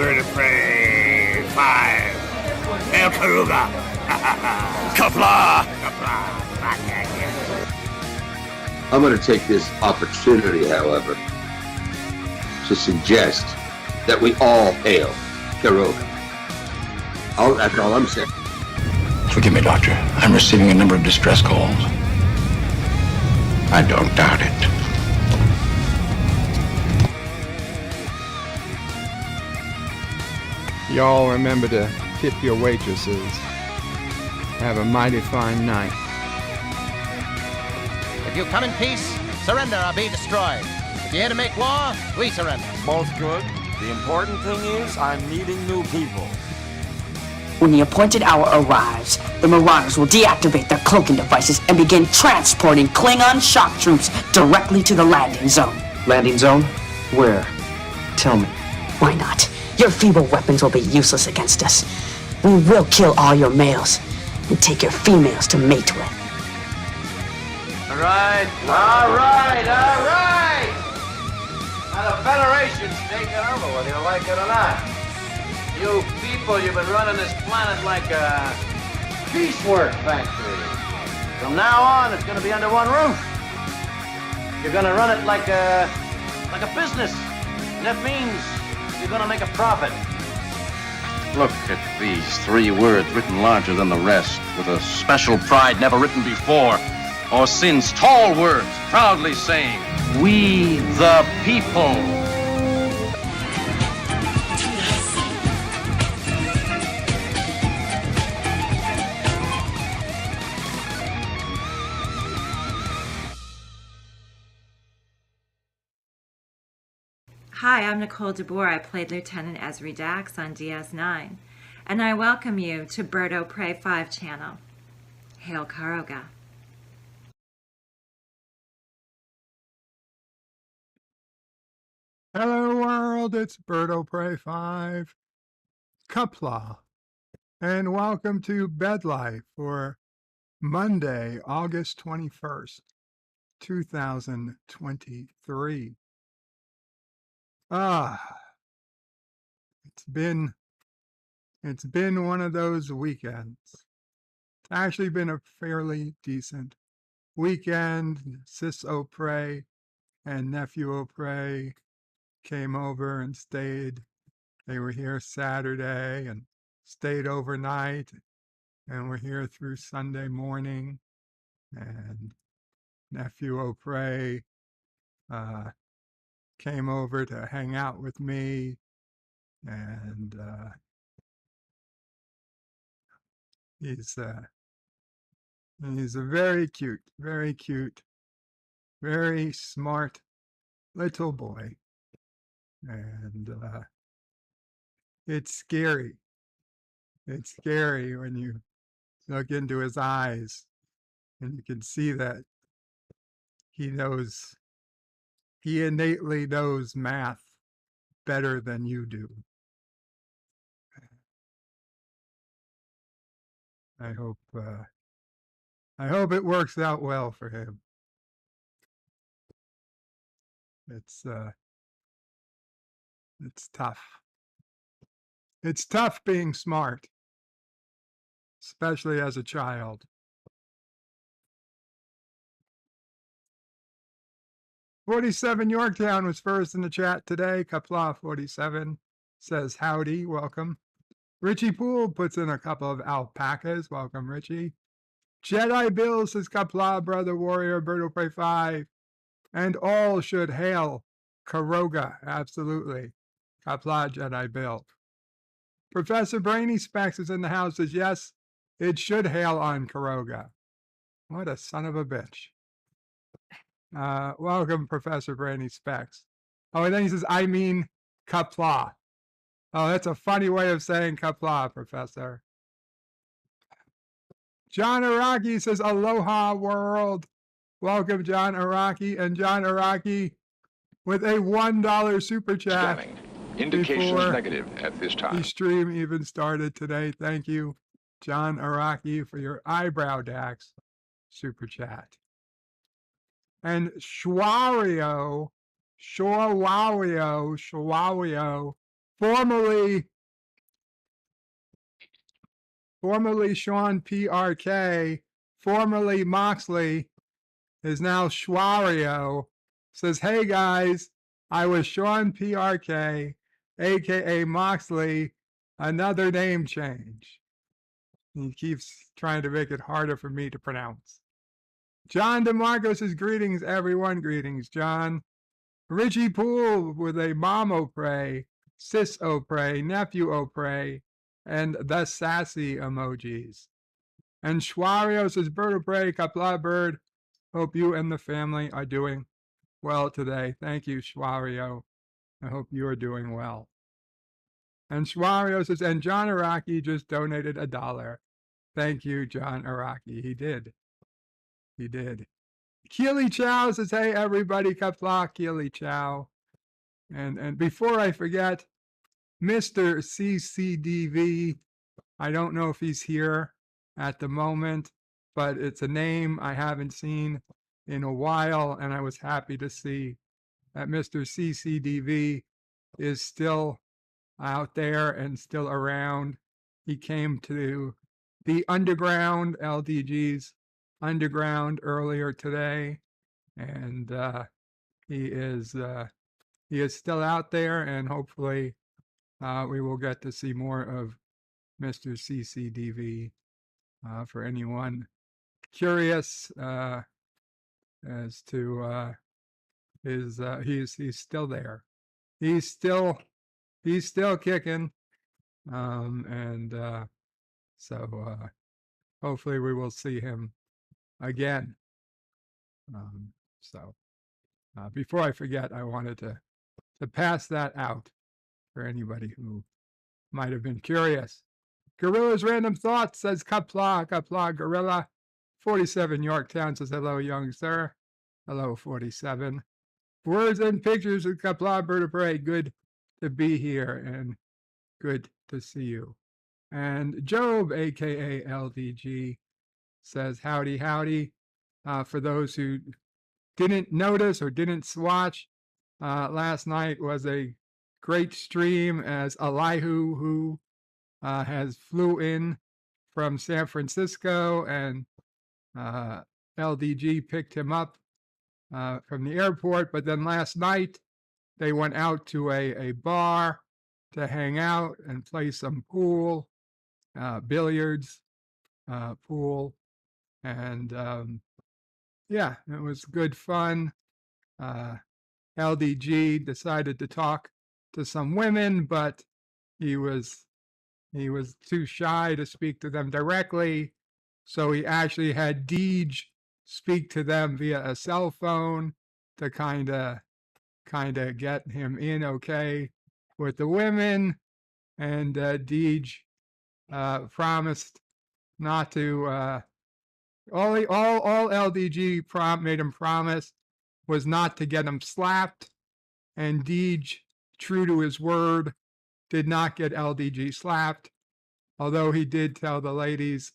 Bird of Prey 5. Hail Karuga! Kapla! I'm going to take this opportunity, however, to suggest that we all hail Karuga. That's all I'm saying. Forgive me, Doctor. I'm receiving a number of distress calls. I don't doubt it. Y'all remember to tip your waitresses. Have a mighty fine night. If you come in peace, surrender or be destroyed. If you're here to make war, we surrender. Both good. The important thing is I'm meeting new people. When the appointed hour arrives, the Marauders will deactivate their cloaking devices and begin transporting Klingon shock troops directly to the landing zone. Landing zone? Where? Tell me. Why not? Your feeble weapons will be useless against us. We will kill all your males and take your females to mate with. All right. Now the Federation's taking over, whether you like it or not. You people, you've been running this planet like a piecework factory. From now on, it's going to be under one roof. You're going to run it like a business. And that means you're going to make a profit. Look at these 3 words written larger than the rest, with a special pride never written before or since. Tall words, proudly saying, "We the people." Hi, I'm Nicole DeBoer. I played Lieutenant Ezri Dax on DS9, and I welcome you to Bird of Prey 5 channel. Hail Karuga. Hello world, it's Bird of Prey 5, Kapla, and welcome to Bed Life for Monday, August 21st, 2023. It's been one of those weekends. It's actually been a fairly decent weekend. Sis O'Prey and Nephew O'Prey came over and stayed. They were here Saturday and stayed overnight, and were here through Sunday morning. And Nephew O'Prey came over to hang out with me, and he's a very cute, very smart little boy, and it's scary. It's scary when you look into his eyes and you can see that he innately knows math better than you do. I hope it works out well for him. It's tough. It's tough being smart, especially as a child. 47 Yorktown was first in the chat today. Kapla 47 says howdy, welcome. Richie Poole puts in a couple of alpacas. Welcome, Richie. Jedi Bill says Kapla, Brother Warrior, Bird of Prey 5. And all should hail Karuga. Absolutely. Kapla, Jedi Bill. Professor Brainy Specs is in the house, says yes, it should hail on Karuga. What a son of a bitch. Welcome, Professor Brainy Specs. Oh, and then he says, I mean Kapla. Oh, that's a funny way of saying Kapla, Professor. John Araki says, aloha world. Welcome, John Araki. And John Araki with a $1 super chat. Scanning. Indications negative at this time. The stream even started today. Thank you, John Araki, for your eyebrow dax super chat. And Shwario formerly Sean PRK, formerly Moxley, is now Schwario, says, hey guys, I was Sean PRK, aka Moxley, another name change. He keeps trying to make it harder for me to pronounce. John DeMarco says, greetings, everyone. Greetings, John. Richie Poole with a mom Opre, sis Opre, nephew Opre, and the sassy emojis. And Schwario says, Bird Opre, Kapla Bird. Hope you and the family are doing well today. Thank you, Schwario. I hope you are doing well. And Schwario says, and John Araki just donated $1. Thank you, John Araki. He did. He did. Keely Chow says, hey, everybody, Kapla, Keely Chow. And before I forget, Mr. CCDV, I don't know if he's here at the moment, but it's a name I haven't seen in a while, and I was happy to see that Mr. CCDV is still out there and still around. He came to the Underground, LDG's Underground, earlier today, and he is still out there, and hopefully we will get to see more of Mr. CCDV. For anyone curious as to he's still there. He's still kicking, and so hopefully we will see him again. So before I forget, I wanted to pass that out for anybody who might have been curious. Gorilla's Random Thoughts says, Kapla, Kapla, Gorilla. 47 Yorktown says, hello, young sir. Hello, 47. Words and pictures of Kapla Vertebrae. Good to be here and good to see you. And Job, aka LDG, says, howdy, howdy. For those who didn't notice or didn't watch, last night was a great stream as Elihu, who has flew in from San Francisco, and LDG picked him up from the airport. But then last night they went out to a bar to hang out and play some pool, billiards, pool, and yeah, it was good fun. LDG decided to talk to some women, but he was too shy to speak to them directly, so he actually had Deej speak to them via a cell phone to kind of get him in okay with the women. And Deej promised not to. All LDG made him promise was not to get him slapped, and Deej, true to his word, did not get LDG slapped, although he did tell the ladies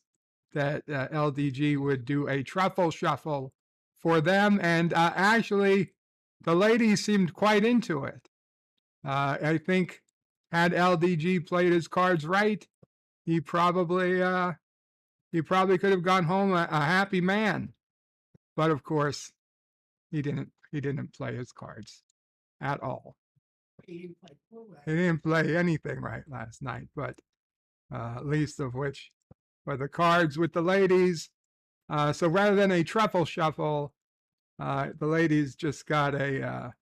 that LDG would do a truffle shuffle for them, and actually the ladies seemed quite into it. I think had LDG played his cards right, he probably could have gone home a happy man, but of course he didn't play his cards at all. He didn't play anything right last night, but least of which were the cards with the ladies. So rather than a truffle shuffle, the ladies just got a,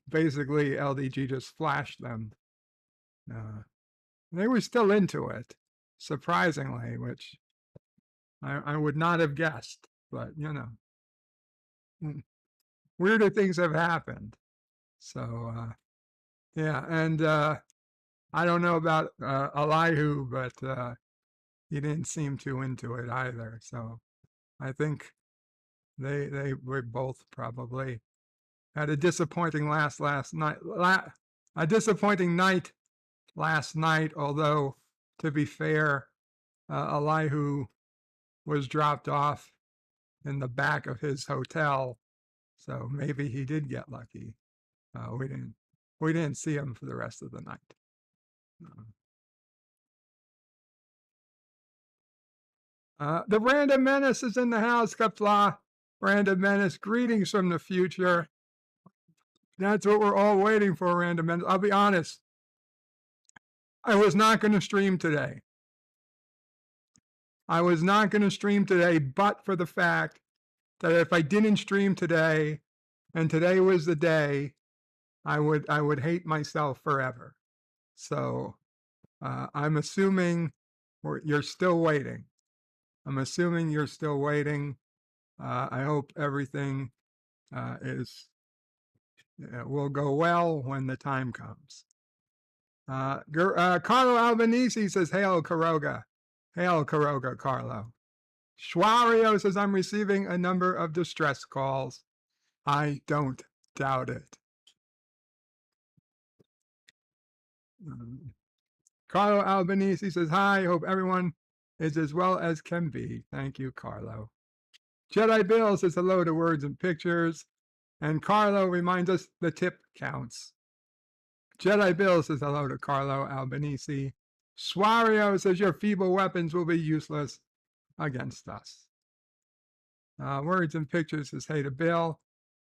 basically LDG just flashed them. They were still into it, surprisingly, which I would not have guessed, but you know, weirder things have happened. So, yeah, and I don't know about Elihu, but he didn't seem too into it either. So I think they were both probably had a disappointing last night. A disappointing night last night, although to be fair, Elihu was dropped off in the back of his hotel, so maybe he did get lucky. we didn't see him for the rest of the night. The Brandon Menace is in the house, Kapla. Brandon Menace, greetings from the future. That's what we're all waiting for, Brandon Menace. I'll be honest. I was not going to stream today. But for the fact that if I didn't stream today, and today was the day, I would hate myself forever. So I'm assuming you're still waiting. I hope everything will go well when the time comes. Carlo Albanese says, "Hail Quiroga." Hail Quiroga, Carlo. Schwario says, "I'm receiving a number of distress calls. I don't doubt it." Carlo Albanese says, "Hi, hope everyone is as well as can be." Thank you, Carlo. Jedi Bill says hello to Words and Pictures. And Carlo reminds us the tip counts. Jedi Bill says hello to Carlo Albanese. Swario says your feeble weapons will be useless against us. Words and Pictures says hey to Bill.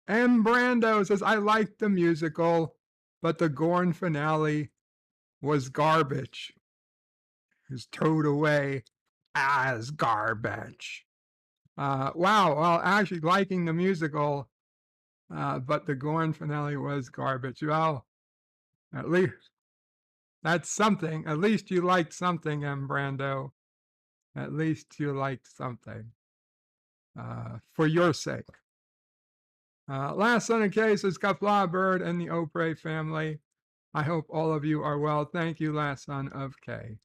M. Brando says, "I liked the musical, but the Gorn finale was garbage." It was towed away as garbage. Wow, well, actually liking the musical, but the Gorn finale was garbage. Well, at least that's something. At least you liked something, M. Brando. At least you liked something. For your sake. Last son of K says, Kapla Bird and the Opre family. I hope all of you are well. Thank you, last son of K.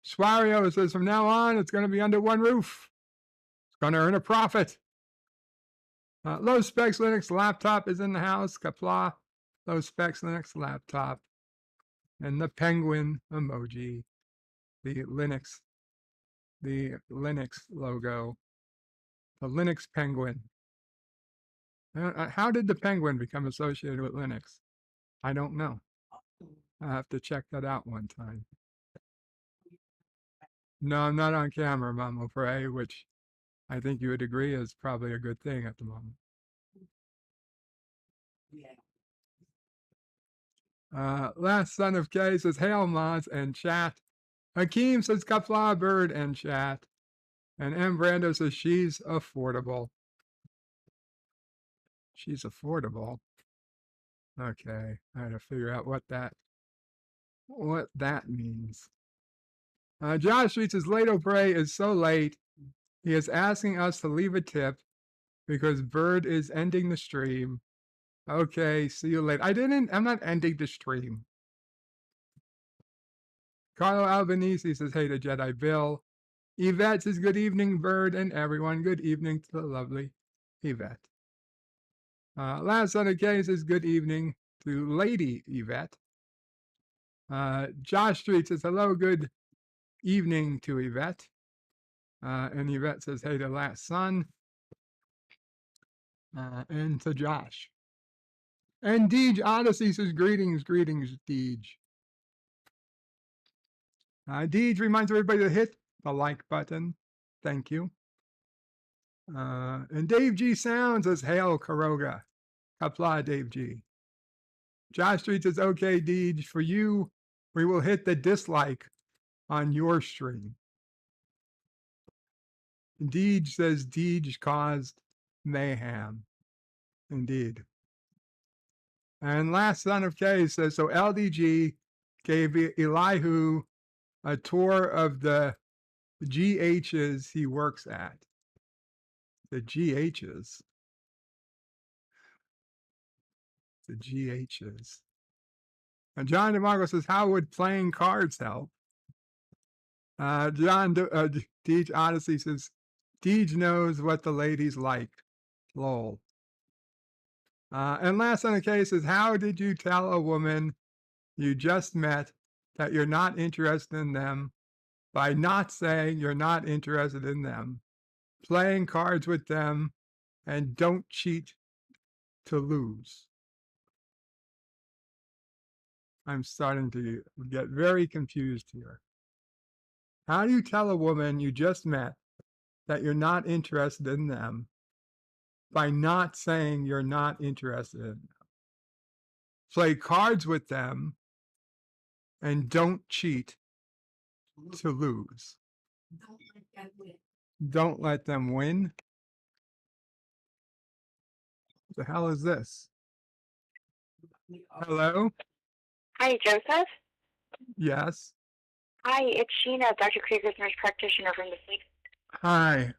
Swario says, from now on, it's going to be under one roof. It's going to earn a profit. Low Specs Linux laptop is in the house. Kapla, Low Specs Linux laptop. And the penguin emoji. The Linux logo. The Linux penguin. How did the penguin become associated with Linux? I don't know. I'll have to check that out one time. No, I'm not on camera, Mamo Frey, which I think you would agree is probably a good thing at the moment. Last son of K says, hail mods and chat. Hakeem says, Kapla Bird and chat. And M. Brando says, she's affordable. She's affordable. Okay, I had to figure out what that means. Josh Street says, late O'Prey is so late. He is asking us to leave a tip because Bird is ending the stream. Okay, see you later. I'm not ending the stream. Carlo Albanese says, hey to Jedi Bill. Yvette says, good evening, Bird and everyone. Good evening to the lovely Yvette. Last son of K says, good evening to Lady Yvette. Josh Street says, hello, good evening to Yvette. And Yvette says, hey to last son. And to Josh. And Deej Odyssey says, greetings, Deej. Deej reminds everybody to hit the like button. Thank you. And Dave G Sound says, hail Quiroga. Kapla, Dave G. Josh Street says, okay, Deej, for you, we will hit the dislike on your stream. Deej says, Deej caused mayhem. Indeed. And last son of K says, so LDG gave Elihu a tour of the GHs he works at. The GHs. The GHs. And John DeMarco says, how would playing cards help? Deej Odyssey says, Deej knows what the ladies like. Lol. And last on the case is, how did you tell a woman you just met that you're not interested in them by not saying you're not interested in them, playing cards with them, and don't cheat to lose? I'm starting to get very confused here. How do you tell a woman you just met that you're not interested in them by not saying you're not interested in them? Play cards with them and don't cheat to lose. Don't let them win. The hell is this? Hello? Hi, Joseph. Yes. Hi, it's Sheena, Dr. Krieger's nurse practitioner from the Sleep. Hi.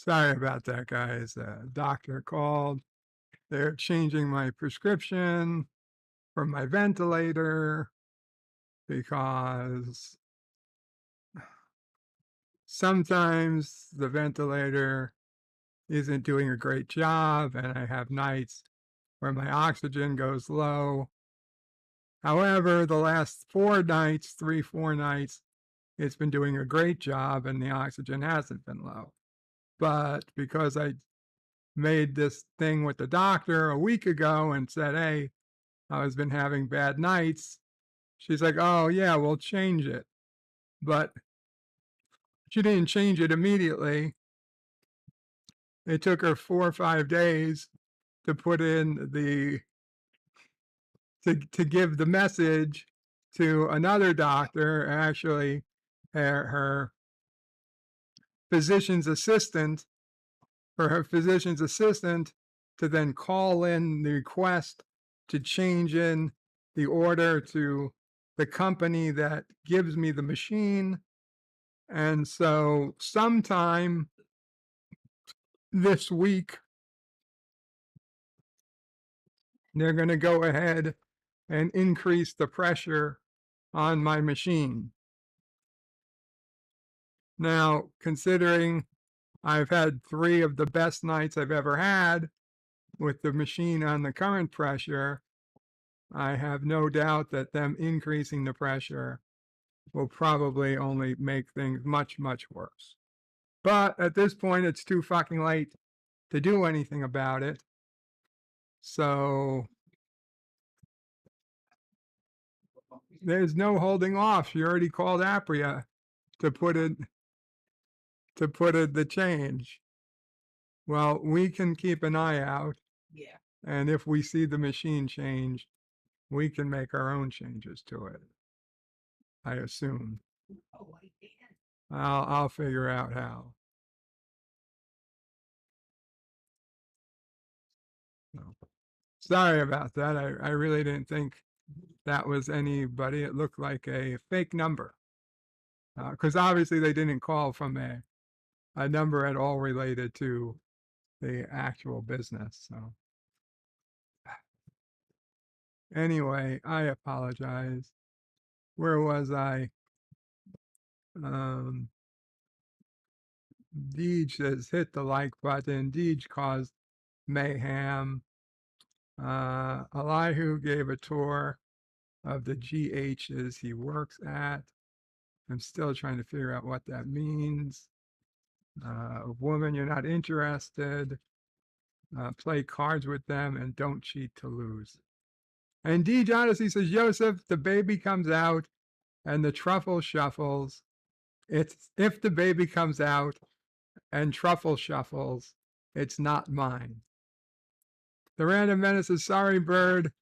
Sorry about that, guys. Doctor called. They're changing my prescription for my ventilator because sometimes the ventilator isn't doing a great job, and I have nights where my oxygen goes low. However, the last 4 nights, 3-4 nights, it's been doing a great job and the oxygen hasn't been low. But because I made this thing with the doctor a week ago and said, hey, I've been having bad nights, she's like, oh, yeah, we'll change it. But she didn't change it immediately. It took her 4 or 5 days to put in the to give the message to another doctor, actually her physician's assistant, for her physician's assistant to then call in the request to change in the order to the company that gives me the machine. And so sometime this week, they're going to go ahead and increase the pressure on my machine. Now, considering I've had 3 of the best nights I've ever had with the machine on the current pressure, I have no doubt that them increasing the pressure will probably only make things much, much worse. But at this point, it's too fucking late to do anything about it. So there's no holding off. She already called Apria to put in the change. Well, we can keep an eye out. Yeah. And if we see the machine change, we can make our own changes to it, I assume. Oh, I can. I'll figure out how. So, sorry about that. I really didn't think that was anybody. It looked like a fake number. Because obviously they didn't call from a number at all related to the actual business. So anyway, I apologize. Where was I? Deej says hit the like button. Deej caused mayhem. Elihu gave a tour of the GHs he works at. I'm still trying to figure out what that means. Woman, you're not interested. Play cards with them and don't cheat to lose. And Deej Odyssey says, Joseph, the baby comes out and the truffle shuffles. It's if the baby comes out and truffle shuffles, it's not mine. The Random Menace says, sorry, bird.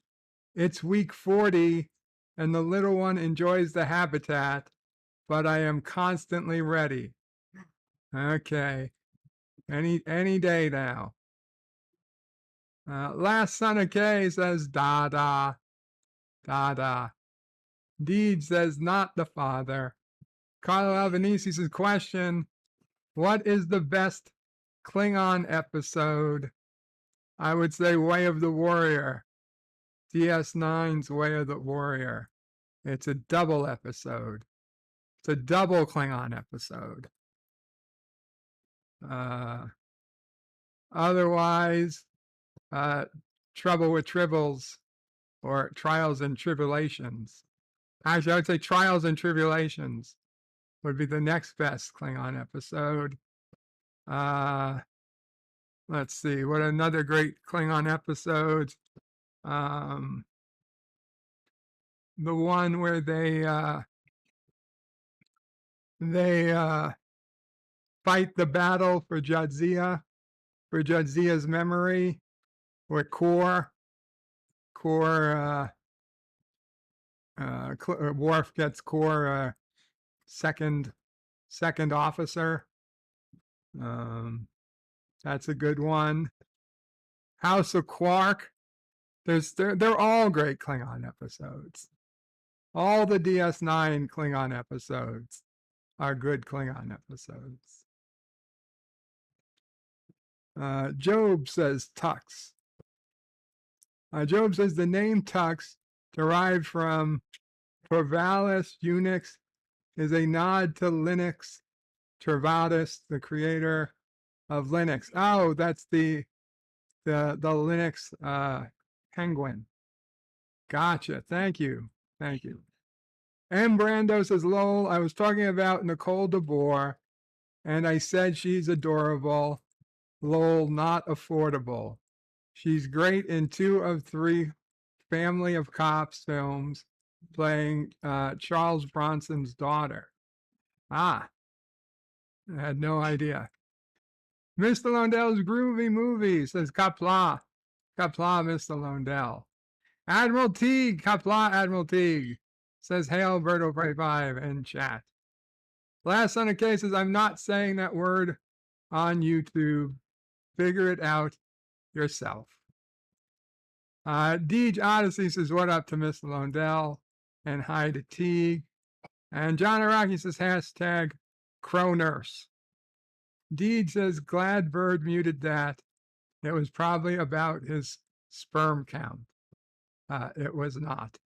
It's week 40 and the little one enjoys the habitat, but I am constantly ready. Okay. Any day now. Last Son of K says, Dada. Dada. Deed says, not the father. Carlo Albanese says, question, what is the best Klingon episode? I would say Way of the Warrior. DS9's Way of the Warrior. It's a double episode. It's a double Klingon episode. Otherwise, Trouble with Tribbles or Trials and Tribulations. Actually, I would say Trials and Tribulations would be the next best Klingon episode. Let's see, what another great Klingon episode. The one where they fight the battle for Jadzia's memory, where Worf gets Core second officer. That's a good one. House of Quark. They're all great Klingon episodes. All the DS9 Klingon episodes are good Klingon episodes. Job says Tux. Job says the name Tux, derived from Torvalds Unix, is a nod to Linux Torvalds, the creator of Linux. Oh, that's the Linux penguin. Gotcha. Thank you. Thank you. M. Brando says, lol, I was talking about Nicole DeBoer, and I said she's adorable. Lol, not affordable. She's great in 2 of 3 Family of Cops films, playing Charles Bronson's daughter. Ah, I had no idea. Mr. Londell's groovy movie, says Kapla. Kapla, Mr. Londell. Admiral Teague, Kapla, Admiral Teague, says hail Berto Pray 5 in chat. Last on the case is I'm not saying that word on YouTube. Figure it out yourself. Deej Odyssey says, what up to Mr. Londell? And hi to Teague. And John Araki says, hashtag Crow Nurse. Deej says, glad Bird muted that. It was probably about his sperm count. It was not.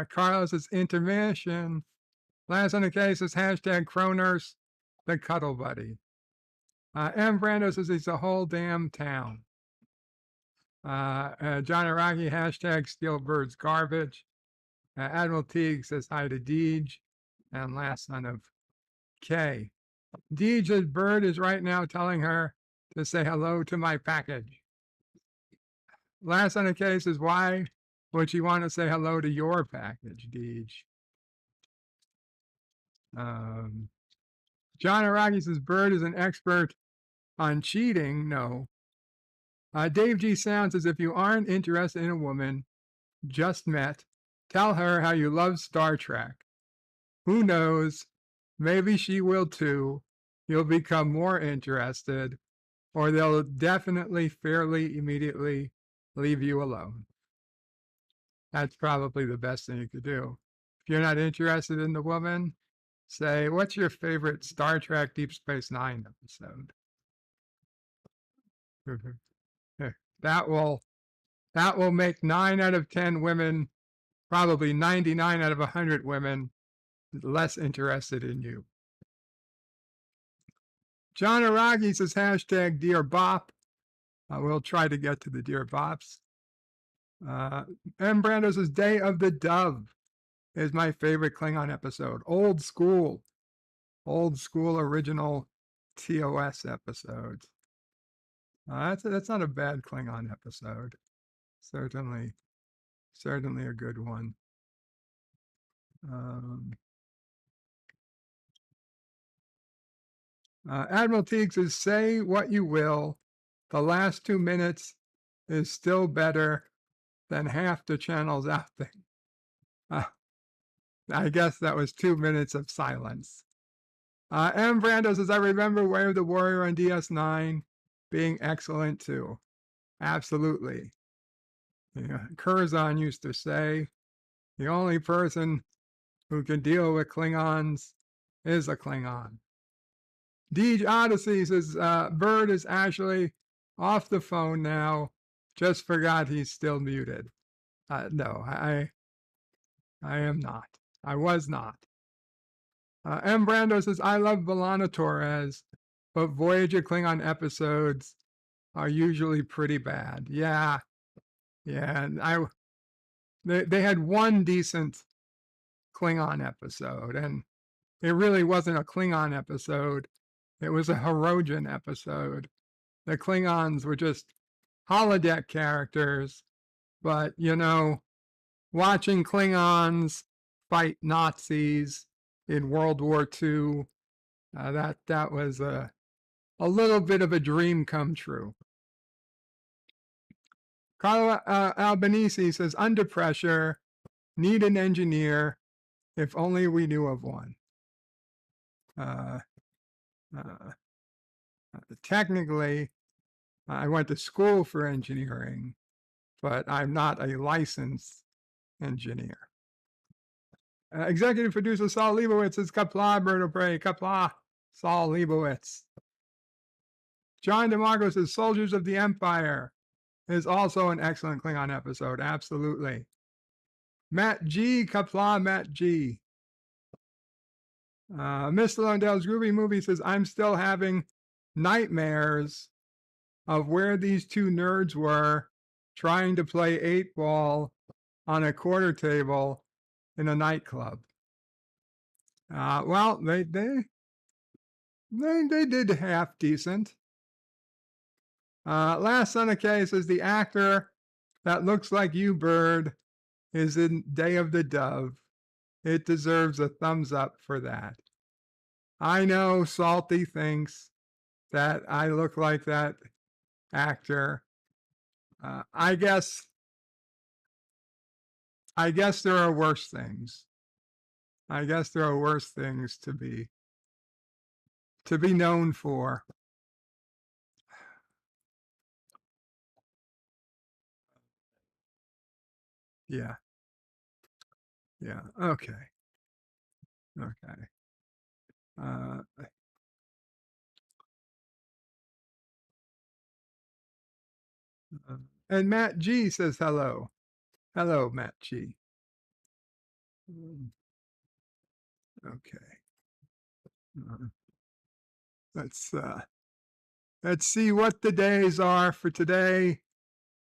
Carlos says, intermission. Last on the case is hashtag Crow Nurse, the Cuddle Buddy. M. Brando says, it's a whole damn town. John Araki, hashtag Steel Bird's garbage. Admiral Teague says hi to Deej. And last son of K. Deej's Bird is right now telling her to say hello to my package. Last on the case is why would she want to say hello to your package, Deej? John Araki says Bird is an expert on cheating. No. Dave G. Sound says, if you aren't interested in a woman just met, tell her how you love Star Trek. Who knows? Maybe she will too. You'll become more interested, or they'll definitely fairly immediately leave you alone. That's probably the best thing you could do. If you're not interested in the woman, say, what's your favorite Star Trek Deep Space Nine episode? That will make 9 out of 10 women, probably 99 out of 100 women, less interested in you. John Araki says hashtag Dear Bop. We'll try to get to the Dear Bops. M. Brando says Day of the Dove is my favorite Klingon episode. Old school original TOS episodes. That's not a bad Klingon episode. Certainly a good one. Admiral Teague says, say what you will. The last 2 minutes is still better than half the channels out there. I guess that was 2 minutes of silence. M. Brando says, I remember Way of the Warrior on DS9 being excellent too. Absolutely. Curzon used to say, the only person who can deal with Klingons is a Klingon. Deej Odyssey says, Bird is actually off the phone now. Just forgot he's still muted. No, I am not. I was not. M. Brando says, I love B'Elanna Torres, but Voyager Klingon episodes are usually pretty bad. Yeah. And they had one decent Klingon episode, and it really wasn't a Klingon episode. It was a Hirogen episode. The Klingons were just holodeck characters, but, watching Klingons fight Nazis in World War II, that was a little bit of a dream come true. Carlo Albanese says, under pressure, need an engineer, if only we knew of one. Technically, I went to school for engineering, but I'm not a licensed engineer. Executive producer Saul Leibowitz says, Kapla, Berto Pray, Kapla, Saul Leibowitz. John DeMarco says Soldiers of the Empire is also an excellent Klingon episode. Absolutely. Matt G. Kapla, Matt G. Mr. Lundell's Groovy Movie says, I'm still having nightmares of where these two nerds were trying to play 8-ball on a quarter table in a nightclub. Well, they did half decent. Last Son of K says the actor that looks like you, Bird, is in Day of the Dove. It deserves a thumbs up for that. I know Salty thinks that I look like that actor. I guess there are worse things. I guess there are worse things to be known for. Yeah. Yeah. Okay. Okay. And Matt G says hello. Hello, Matt G. Okay. Let's see what the days are for today.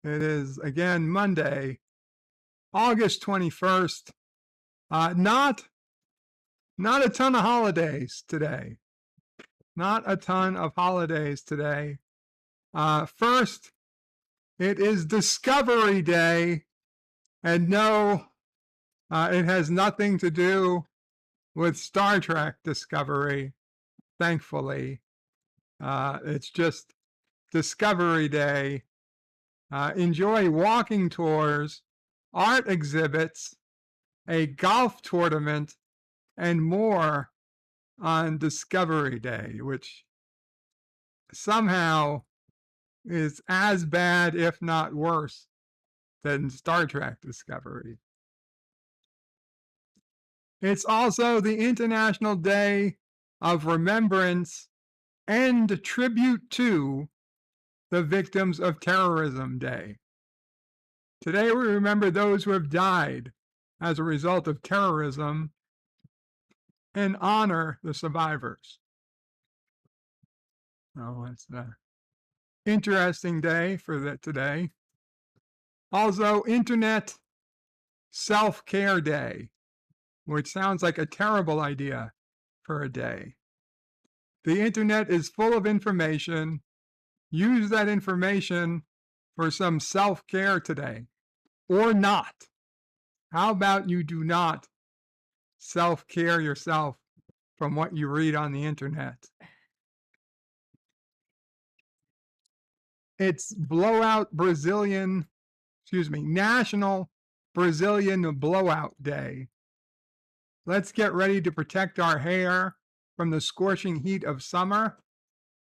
It is again Monday, August 21st. Not a ton of holidays today. Not a ton of holidays today. First, it is Discovery Day, and no, it has nothing to do with Star Trek Discovery, thankfully. It's just Discovery Day. Enjoy walking tours, art exhibits, a golf tournament, and more on Discovery Day, which somehow is as bad, if not worse, than Star Trek Discovery. It's also the International Day of Remembrance and Tribute to the Victims of Terrorism Day. Today we remember those who have died as a result of terrorism and honor the survivors. Oh, it's an interesting day for that today. Also, Internet Self-Care Day, which sounds like a terrible idea for a day. The internet is full of information. Use that information for some self-care today, or not. How about you do not self-care yourself from what you read on the internet? It's National Brazilian Blowout Day. Let's get ready to protect our hair from the scorching heat of summer.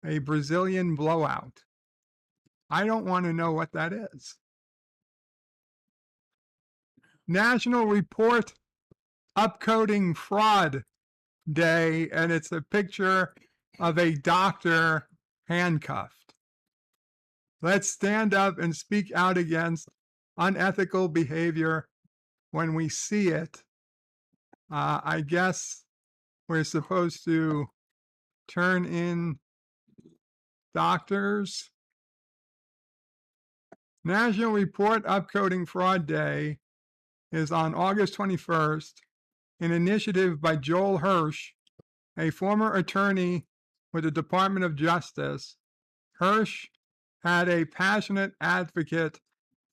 A Brazilian blowout. I don't want to know what that is. National Report Upcoding Fraud Day, and it's a picture of a doctor handcuffed. Let's stand up and speak out against unethical behavior when we see it. I guess we're supposed to turn in doctors. National Report Upcoding Fraud Day is on August 21st, an initiative by Joel Hirsch, a former attorney with the Department of Justice. Hirsch had a passionate advocate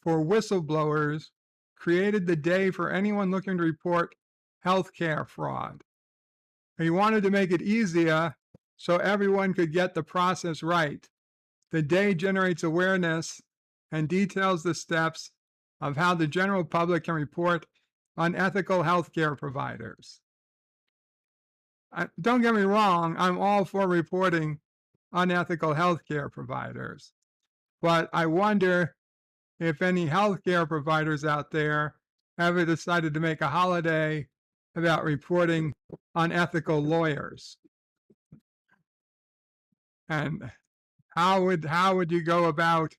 for whistleblowers, created the day for anyone looking to report healthcare fraud. He wanted to make it easier so everyone could get the process right. The day generates awareness and details the steps of how the general public can report unethical healthcare providers. Don't get me wrong, I'm all for reporting unethical healthcare providers, but I wonder if any healthcare providers out there ever decided to make a holiday about reporting unethical lawyers. And How would you go about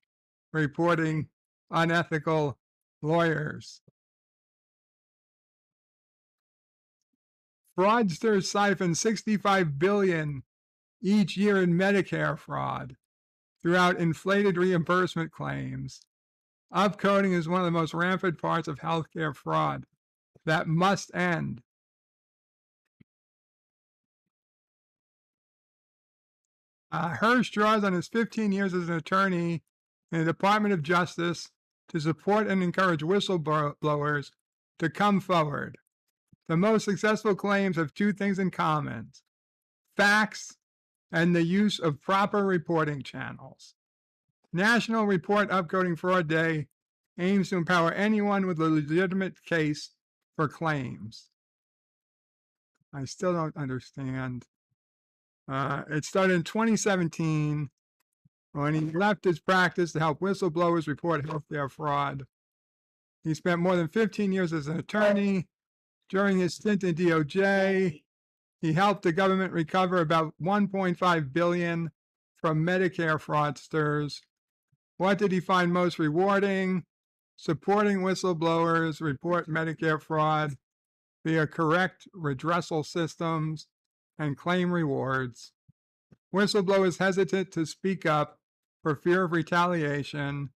reporting unethical lawyers? Fraudsters siphon $65 billion each year in Medicare fraud throughout inflated reimbursement claims. Upcoding is one of the most rampant parts of healthcare fraud that must end. Hirsch draws on his 15 years as an attorney in the Department of Justice to support and encourage whistleblowers to come forward. The most successful claims have two things in common: facts and the use of proper reporting channels. National Report Upcoding Fraud Day aims to empower anyone with a legitimate case for claims. I still don't understand. It started in 2017 when he left his practice to help whistleblowers report healthcare fraud. He spent more than 15 years as an attorney. During his stint in DOJ, he helped the government recover about $1.5 billion from Medicare fraudsters. What did he find most rewarding? Supporting whistleblowers report Medicare fraud via correct redressal systems and claim rewards. Whistleblowers hesitant to speak up for fear of retaliation.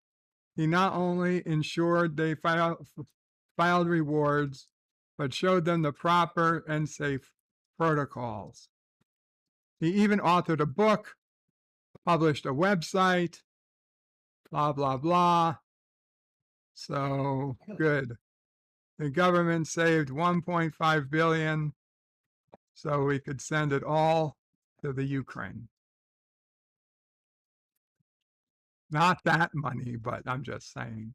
He not only ensured they filed rewards, but showed them the proper and safe protocols. He even authored a book, published a website, blah, blah, blah. So good. The government saved $1.5 billion so we could send it all to the Ukraine. Not that money, but I'm just saying.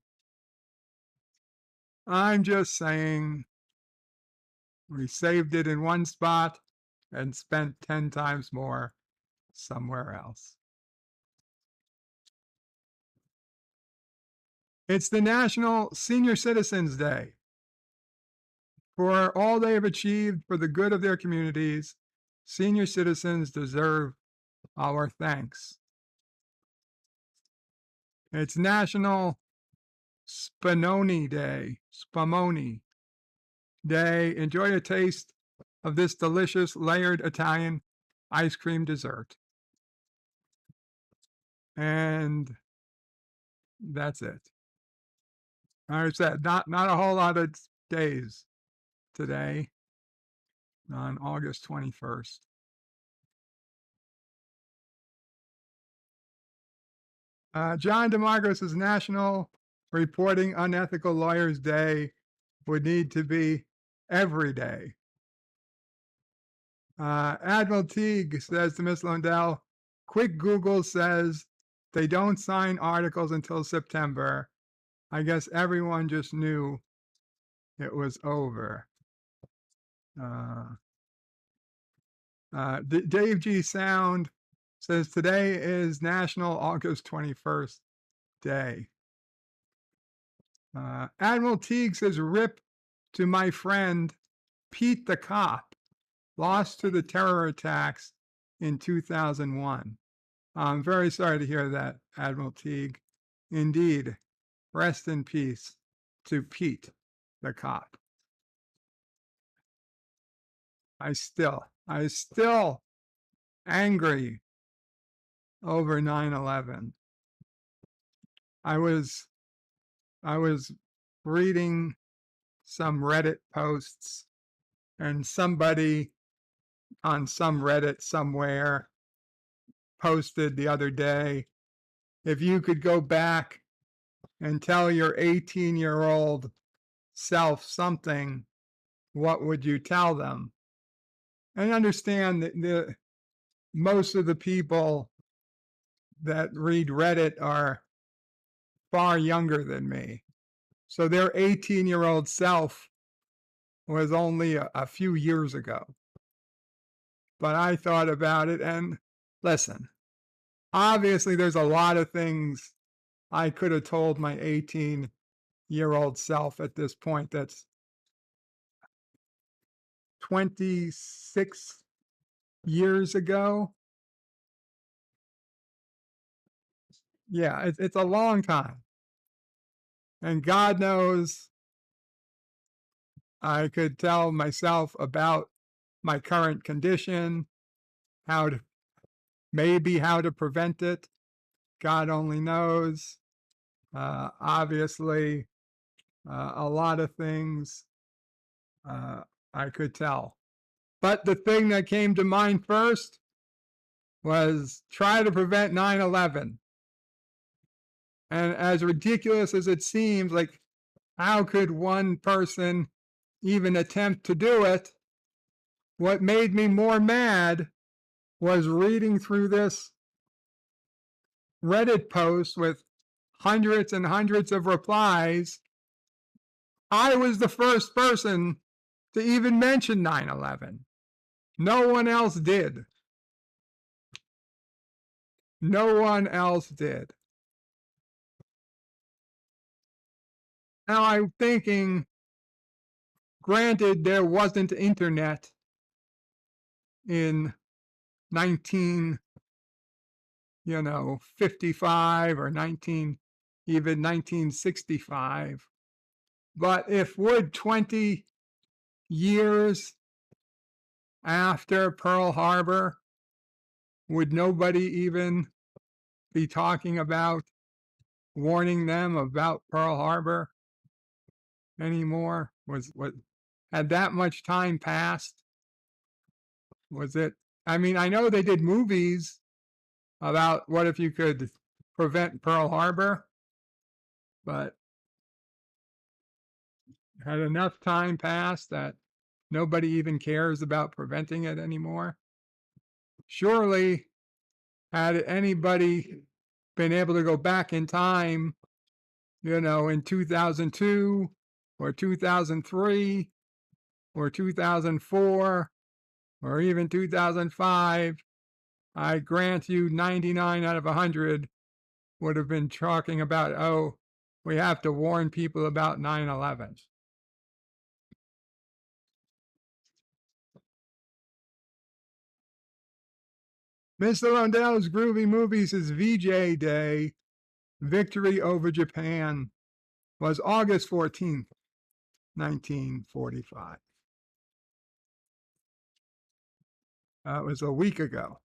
We saved it in one spot and spent 10 times more somewhere else. It's the National Senior Citizens Day. For all they have achieved for the good of their communities, senior citizens deserve our thanks. It's National Spumoni Day. Spumoni Day. Enjoy a taste of this delicious layered Italian ice cream dessert. And that's it. I said, not a whole lot of days today on August 21st. John DeMarcos' National Reporting Unethical Lawyers Day would need to be every day. Admiral Teague says to Miss Lundell, quick Google says they don't sign articles until September. I guess everyone just knew it was over. Dave G. Sound says today is National August 21st Day. Admiral Teague says, rip to my friend Pete the Cop, lost to the terror attacks in 2001. I'm very sorry to hear that, Admiral Teague. Indeed, rest in peace to Pete the Cop. I still angry over 9/11. I was reading some Reddit posts, and somebody on some Reddit somewhere posted the other day, if you could go back and tell your 18-year-old self something, what would you tell them? And understand that most of the people that read Reddit are far younger than me. So their 18-year-old self was only a few years ago. But I thought about it, and listen, obviously there's a lot of things I could have told my 18-year-old self at this point that's 26 years ago. Yeah, it's a long time. And God knows I could tell myself about my current condition, how to prevent it. God only knows. Obviously, a lot of things I could tell. But the thing that came to mind first was try to prevent 9/11. And as ridiculous as it seems, like, how could one person even attempt to do it? What made me more mad was reading through this Reddit post with hundreds and hundreds of replies. I was the first person to even mention 9/11. No one else did. No one else did. Now I'm thinking, granted, there wasn't internet in 1955 or 1965. But if we're 20 years after Pearl Harbor, would nobody even be talking about warning them about Pearl Harbor anymore? Had that much time passed? Was it? I mean, I know they did movies about what if you could prevent Pearl Harbor, but had enough time passed that nobody even cares about preventing it anymore? Surely, had anybody been able to go back in time, in 2002 or 2003 or 2004 or even 2005, I grant you 99 out of 100 would have been talking about, oh, we have to warn people about 9/11. Mr. Lundell's Groovy Movies' VJ Day, Victory Over Japan, was August 14th, 1945. It was a week ago.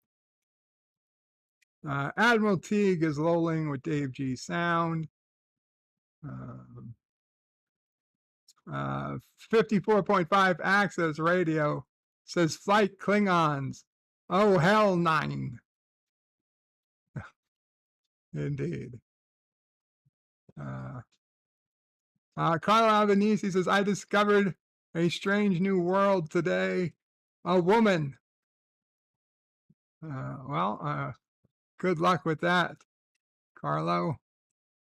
Admiral Teague is lolling with Dave G. Sound. 54.5 Access Radio says Flight Klingons. Oh, hell 9. Indeed. Carlo Albanese says, I discovered a strange new world today. A woman. Good luck with that, Carlo.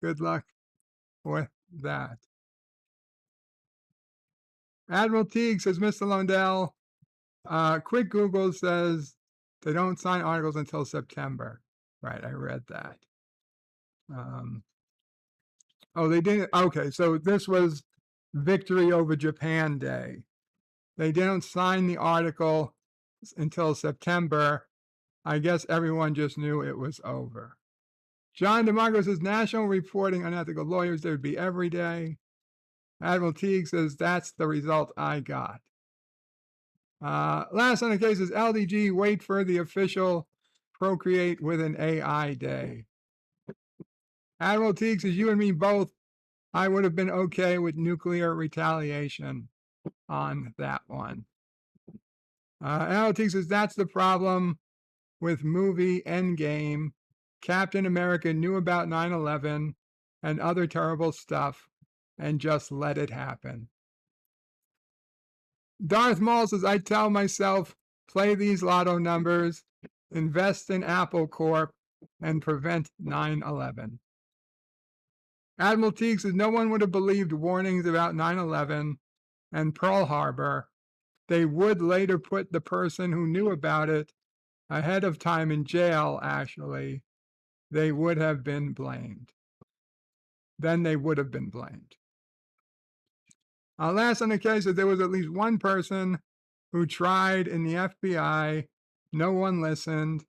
Good luck with that. Admiral Teague says, Mr. Lundell, quick Google says they don't sign articles until September. Right, I read that. They didn't. Okay, so this was Victory Over Japan Day. They didn't sign the article until September. I guess everyone just knew it was over. John DeMarco says, national reporting unethical lawyers, there would be every day. Admiral Teague says, that's the result I got. Last on the case is LDG, wait for the official Procreate with an AI day. Admiral Teague says, you and me both, I would have been okay with nuclear retaliation on that one. Admiral Teague says, that's the problem with movie Endgame. Captain America knew about 9/11 and other terrible stuff and just let it happen. Darth Maul says, I tell myself, play these lotto numbers, invest in Apple Corp, and prevent 9/11. Admiral Teague says, no one would have believed warnings about 9/11 and Pearl Harbor. They would later put the person who knew about it ahead of time in jail, actually. They would have been blamed. Then they would have been blamed. Last on the case is there was at least one person who tried in the FBI. No one listened.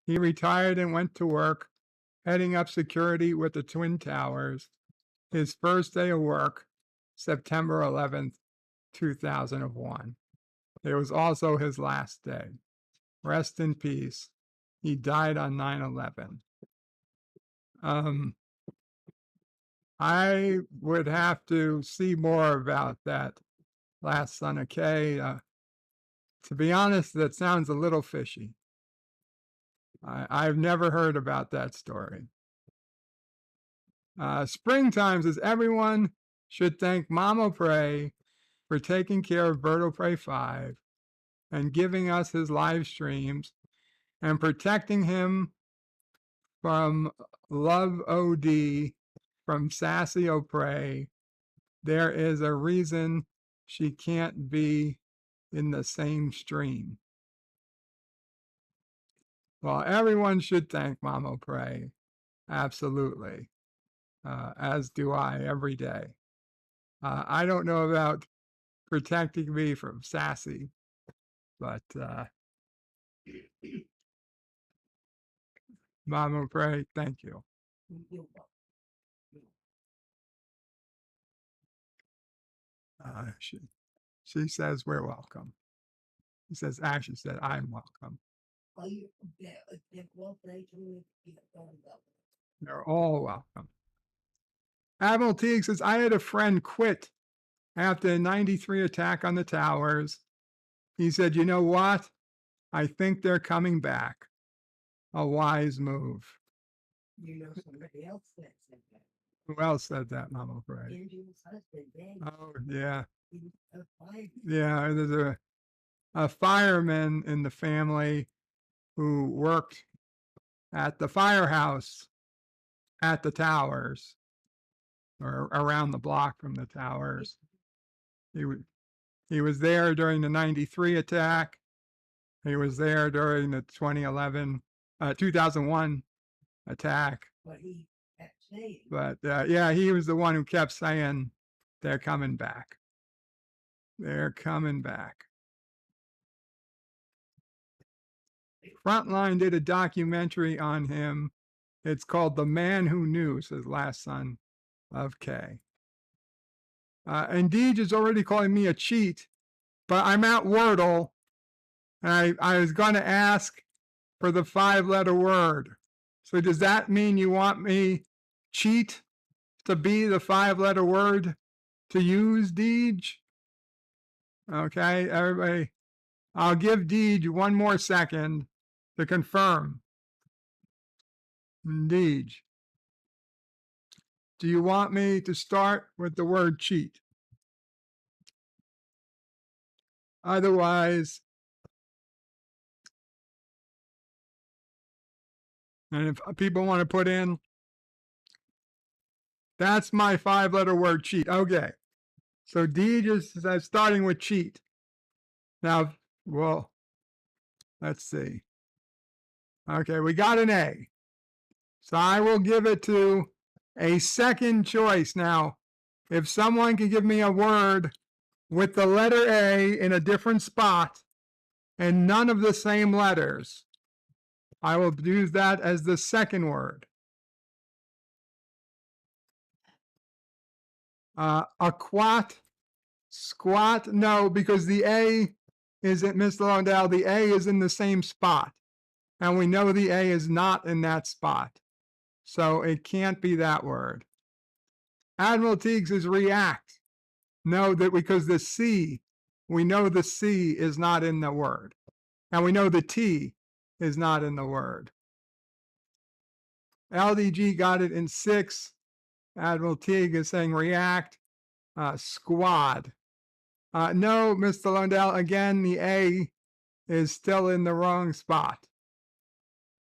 He retired and went to work heading up security with the Twin Towers. His first day of work, September 11th, 2001. It was also his last day. Rest in peace. He died on 9/11. I would have to see more about that last son of Kay. To be honest, that sounds a little fishy. I've never heard about that story. Springtime says everyone should thank Mama Pray for taking care of Berto Pray 5 and giving us his live streams and protecting him from Love OD, from Sassy O'Prey. There is a reason she can't be in the same stream. Well, everyone should thank Mama Pray. Absolutely. As do I every day. I don't know about protecting me from Sassy, but Mama Pray, thank you. She says we're welcome. She says, Ashley said, I'm welcome. They're all welcome. Admiral Teague says, I had a friend quit after the 93 attack on the towers. He said, you know what? I think they're coming back. A wise move. You know, somebody else said that. Who else said that, Mama Pray? Andrew's husband, Ben. Oh, yeah. He was a fireman. Yeah, there's a fireman in the family who worked at the firehouse at the towers or around the block from the towers. He was there during the 93 attack. He was there during the 2001 attack. But he kept saying. But yeah, he was the one who kept saying, they're coming back. They're coming back. Frontline did a documentary on him. It's called The Man Who Knew, says last son of Kay. Indeed is already calling me a cheat, but I'm at Wordle, and I was going to ask for the 5-letter word. So does that mean you want me cheat to be the 5-letter word to use, Deej? Okay, everybody, I'll give Deej one more second to confirm. Deej, do you want me to start with the word cheat? Otherwise, and if people want to put in, that's my 5-letter word, cheat. Okay. So Deej is starting with cheat. Now, well, let's see. Okay, we got an A. So I will give it to a second choice. Now, if someone can give me a word with the letter A in a different spot and none of the same letters, I will use that as the second word. Aquat, squat, no, because the A isn't, Mr. Londell, the A is in the same spot. And we know the A is not in that spot. So it can't be that word. Admiral Teague says react. No, that because the C, we know the C is not in the word. And we know the T is not in the word. LDG got it in 6. Admiral Teague is saying react. Squad. No, Mr. Lundell, again, the A is still in the wrong spot.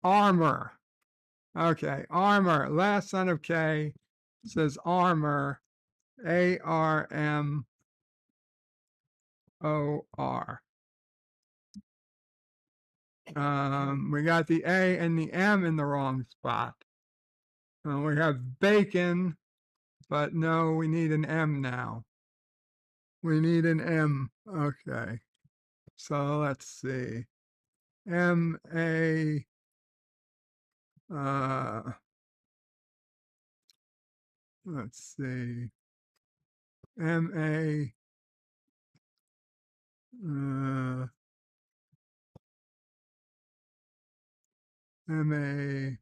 Armor. Okay, armor. Last son of K says armor. ARMOR. We got the A and the M in the wrong spot. We have bacon, but no, we need an M now. We need an M. Okay. So let's see. M-A, let's see, M-A, M-A,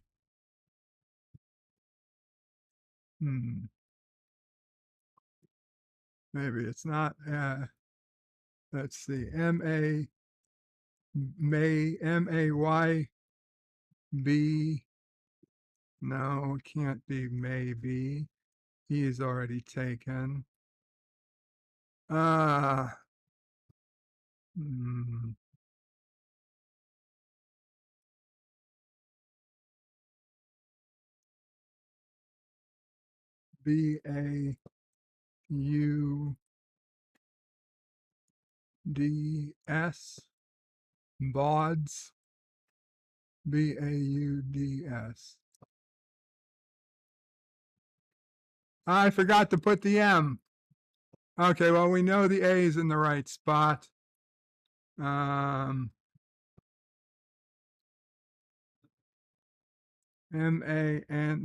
maybe it's not, let's see, M-A, M-A-Y-B, no, it can't be maybe, he is already taken. B-A-U-D-S, Bauds, B-A-U-D-S. I forgot to put the M. Okay, well, we know the A is in the right spot. M-A-N,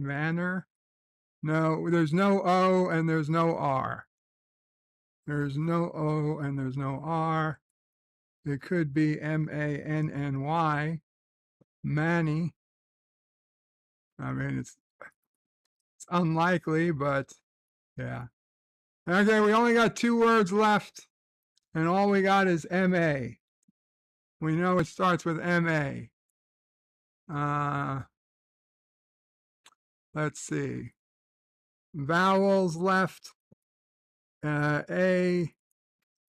Manor. No, there's no O and there's no R. There's no O and there's no R. It could be M-A-N-N-Y, Manny. I mean, it's unlikely, but yeah. Okay, we only got 2 words left, and all we got is M-A. We know it starts with M-A. Let's see. Vowels left. A,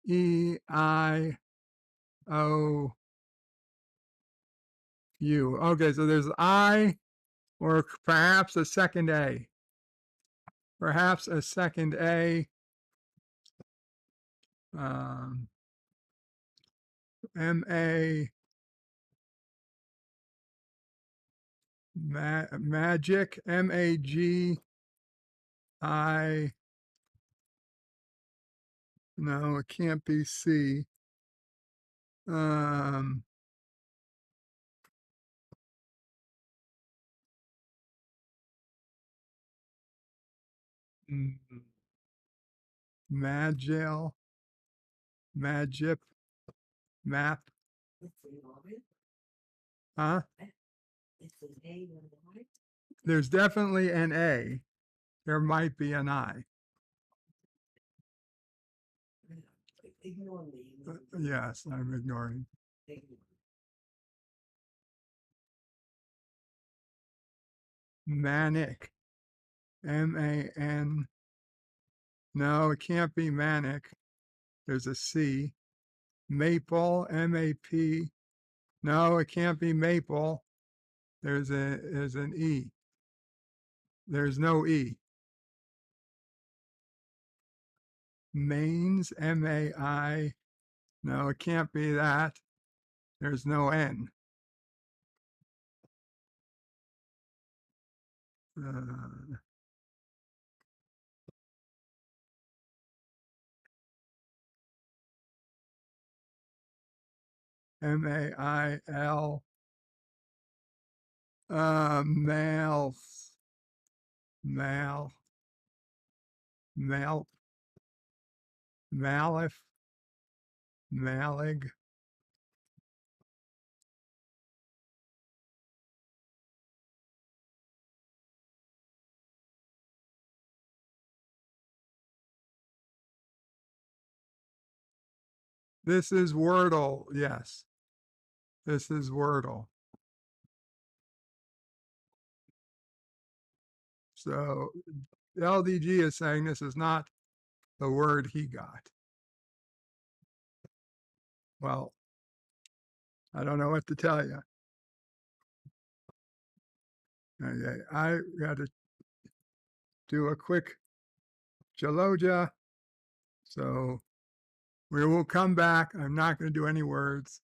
E, I, O, U. Okay, so there's I, or perhaps a second A. Perhaps a second A. M-A, magic, M-A-G-I, no, it can't be C. Magil, Magip, map. Huh? There's definitely an A. There might be an I. Ignore me. Yes, I'm ignoring. Manic. M-A-N. No, it can't be manic. There's a C. Maple, M-A-P. No, it can't be maple. There's an E. There's no E. Mains, M-A-I. No, it can't be that. There's no N. M-A-I-L. Mal, Malif, Malig. This is Wordle, yes. This is Wordle. So LDG is saying this is not the word he got. Well, I don't know what to tell you. Okay, I got to do a quick Jaloja. So we will come back. I'm not going to do any words.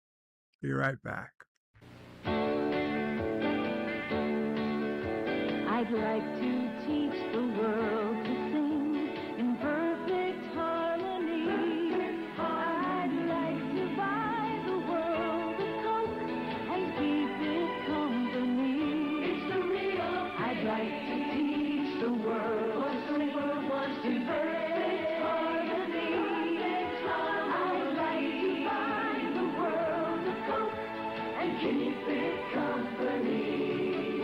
Be right back. I'd like to teach the world to sing in perfect harmony. I'd like to buy the world a Coke and keep it company. It's the real. I'd like to teach the world keep it company.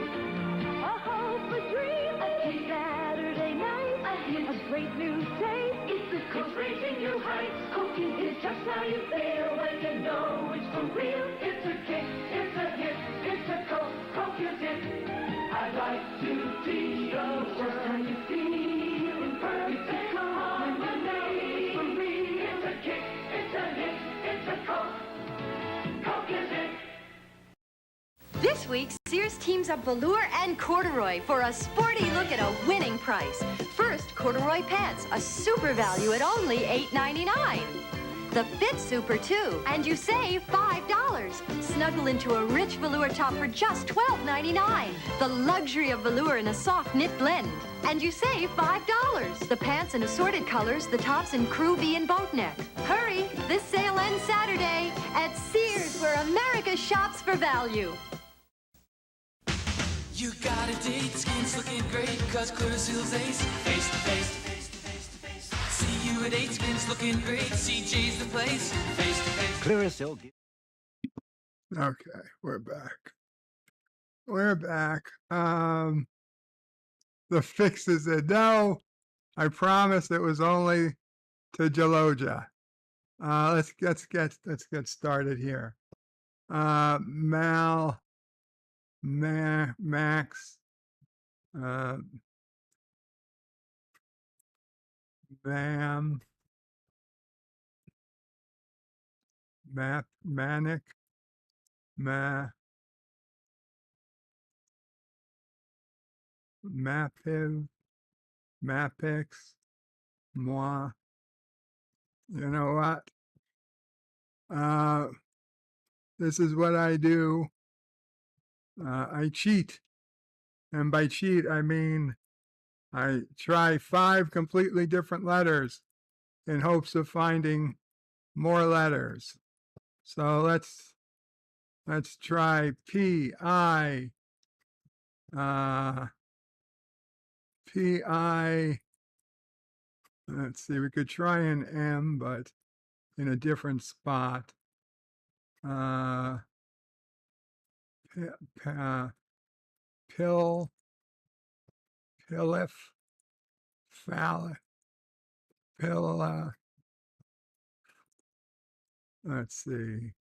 A hope, a dream, a Saturday night, a great new taste. It's the Coke reaching new heights. Coke is just how you feel when you know it's for real. It's a kick, it's a hit, it's a Coke. Coke is it. I'd like to teach the world just how you feel in perfect harmony. For me, it's a kick, it's a hit, it's a Coke. Coke is it. This week, Sears teams up velour and corduroy for a sporty look at a winning price. First, corduroy pants, a super value at only $8.99. The Fit Super, too, and you save $5. Snuggle into a rich velour top for just $12.99. The luxury of velour in a soft knit blend, and you save $5. The pants in assorted colors, the tops in crew V and boat neck. Hurry, this sale ends Saturday at Sears, where America shops for value. You got a date, skin's looking great, cause Clearasil's ace. Face to face, face to face to face. See you at 8, skin's looking great, CJ's the place. Face to face. Clearasil. Okay, we're back. We're back. The fixes said, no, I promise it was only to Jaloja. Let's get started here. Max, Bam, Manic, Mapiv, Mapix, Moi. You know what? This is what I do. I cheat. And by cheat, I mean I try 5 completely different letters in hopes of finding more letters. So let's try P-I. Let's see, we could try an M, but in a different spot. Pill, Pillif, Phallus, Pill, let's see.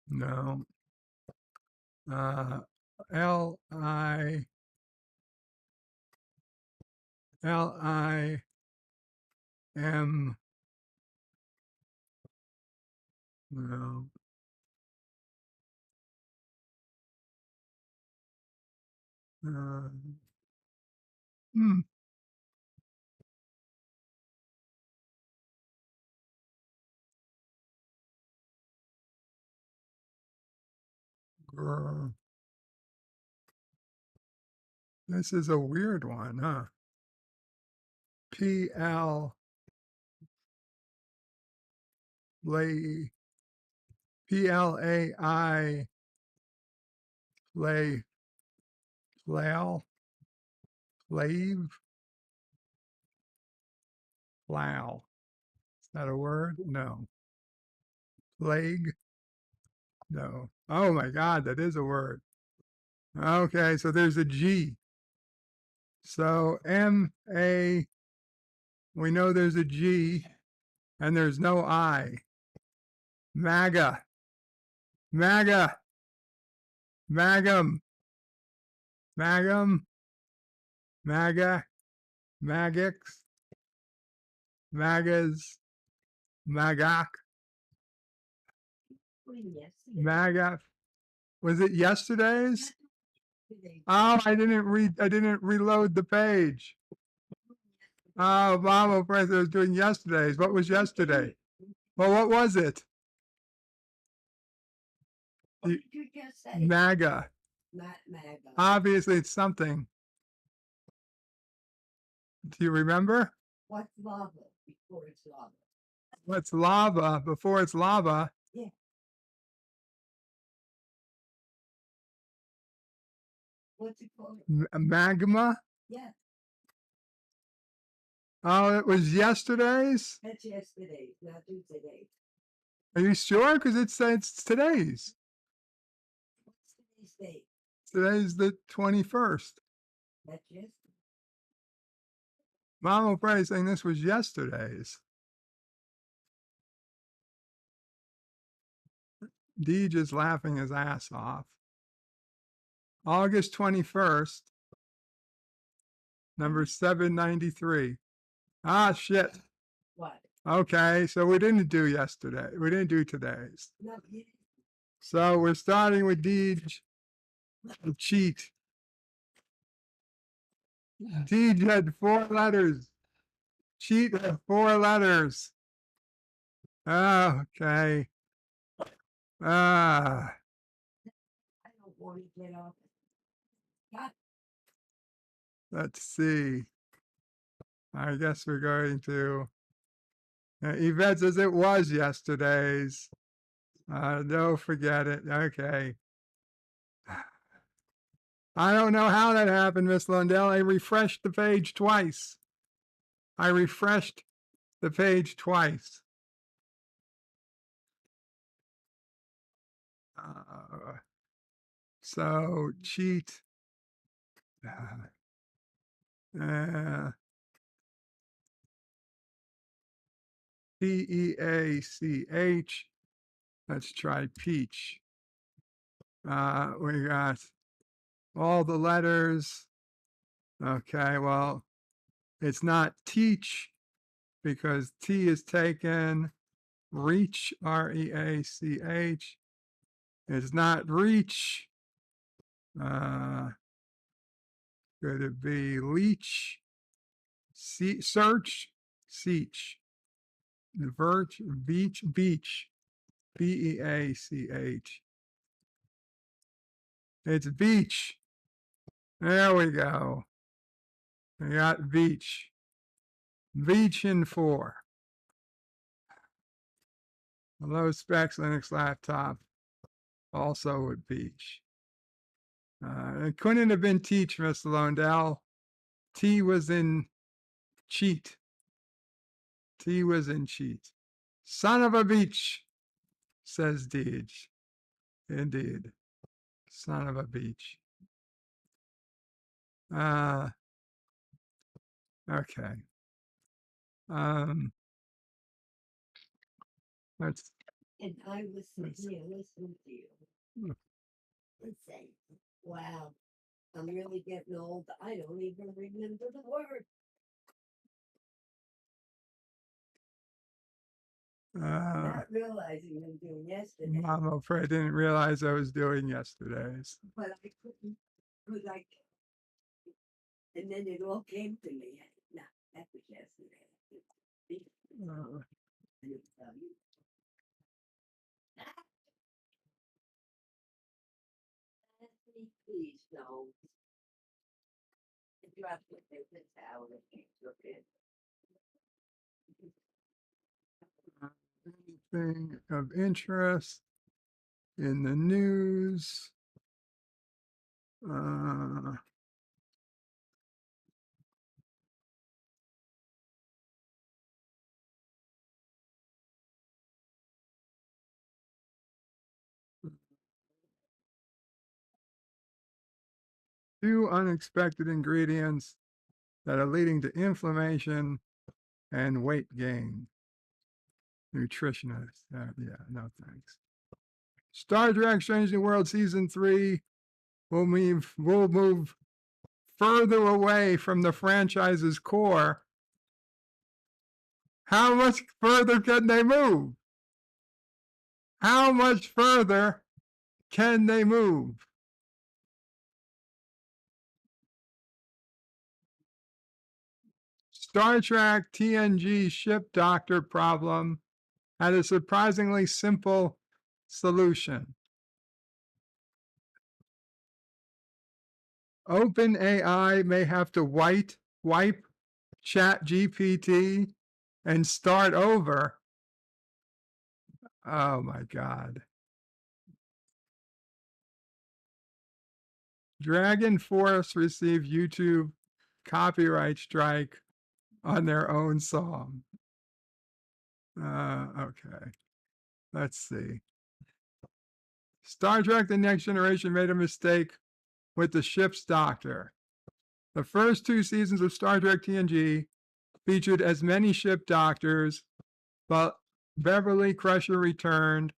No. L-I-M, no. Grr. This is a weird one, huh? P-L P-L-A-I Play Plow Plave Plow. Is that a word? No. Plague? No. Oh my God, that is a word. Okay, so there's a G. So M-A, we know there's a G and there's no I. MAGA. MAGA. Magum. Magum. MAGA. Magix. Magas. Magak. MAGA. Was it yesterday's? Oh, I didn't reload the page. Oh, Mama Prince, I was doing yesterday's. What was yesterday? Well, what was it? What did you just say? MAGA. Not MAGA. Obviously, it's something. Do you remember? What's lava before it's lava? What's lava before it's lava? Yeah. What's it called? Magma? Yeah, Oh, it was yesterday's? that's yesterday, not today. Are you sure? Because it's today's. Today's the 21st. That's just Mama Frey saying this was yesterday's. Deej is laughing his ass off. August 21st, number 793. Ah, shit. what? Okay, so we didn't do yesterday. We didn't do today's. No, you So we're starting with Deej. The cheat. Deej had 4 letters. Cheat had 4 letters. Okay. Ah, I don't want to get off. God, let's see. I guess we're going to. Yvette says it was yesterday's. No, forget it. Okay. I don't know how that happened, Miss Lundell. I refreshed the page twice. So cheat. Peach. Let's try peach. We got all the letters. Okay, well, it's not teach because T is taken. Reach, R-E-A-C-H. It's not reach. Could it be leech? Search, seach. Verge, beach, B-E-A-C-H. It's beach. There we go. We got beach. Beach in 4. A low specs Linux laptop. Also with beach. It couldn't have been teach, Mr. Londell. T was in cheat. Son of a beach, says Deej. Indeed. Son of a beach. Okay. Let's. and I was sitting there listening to you and saying, wow, I'm really getting old. I don't even remember the word. Not realizing I'm doing yesterday. I'm afraid I didn't realize I was doing yesterday's. But I couldn't, because and then it all came to me. No, that was yesterday. I didn't tell you. Please, no. If you have to take this out, it took it. Anything of interest in the news? Two unexpected ingredients that are leading to inflammation and weight gain. Nutritionist. Yeah, no thanks. Star Trek Strange New World Season 3 will move further away from the franchise's core. How much further can they move? How much further can they move? Star Trek TNG ship doctor problem had a surprisingly simple solution. OpenAI may have to wipe ChatGPT and start over. Oh my God. Dragon Force received YouTube copyright strike on their own song. Okay. Let's see. Star Trek The Next Generation made a mistake with the ship's doctor. The first 2 seasons of Star Trek TNG featured as many ship doctors, but Beverly Crusher returned.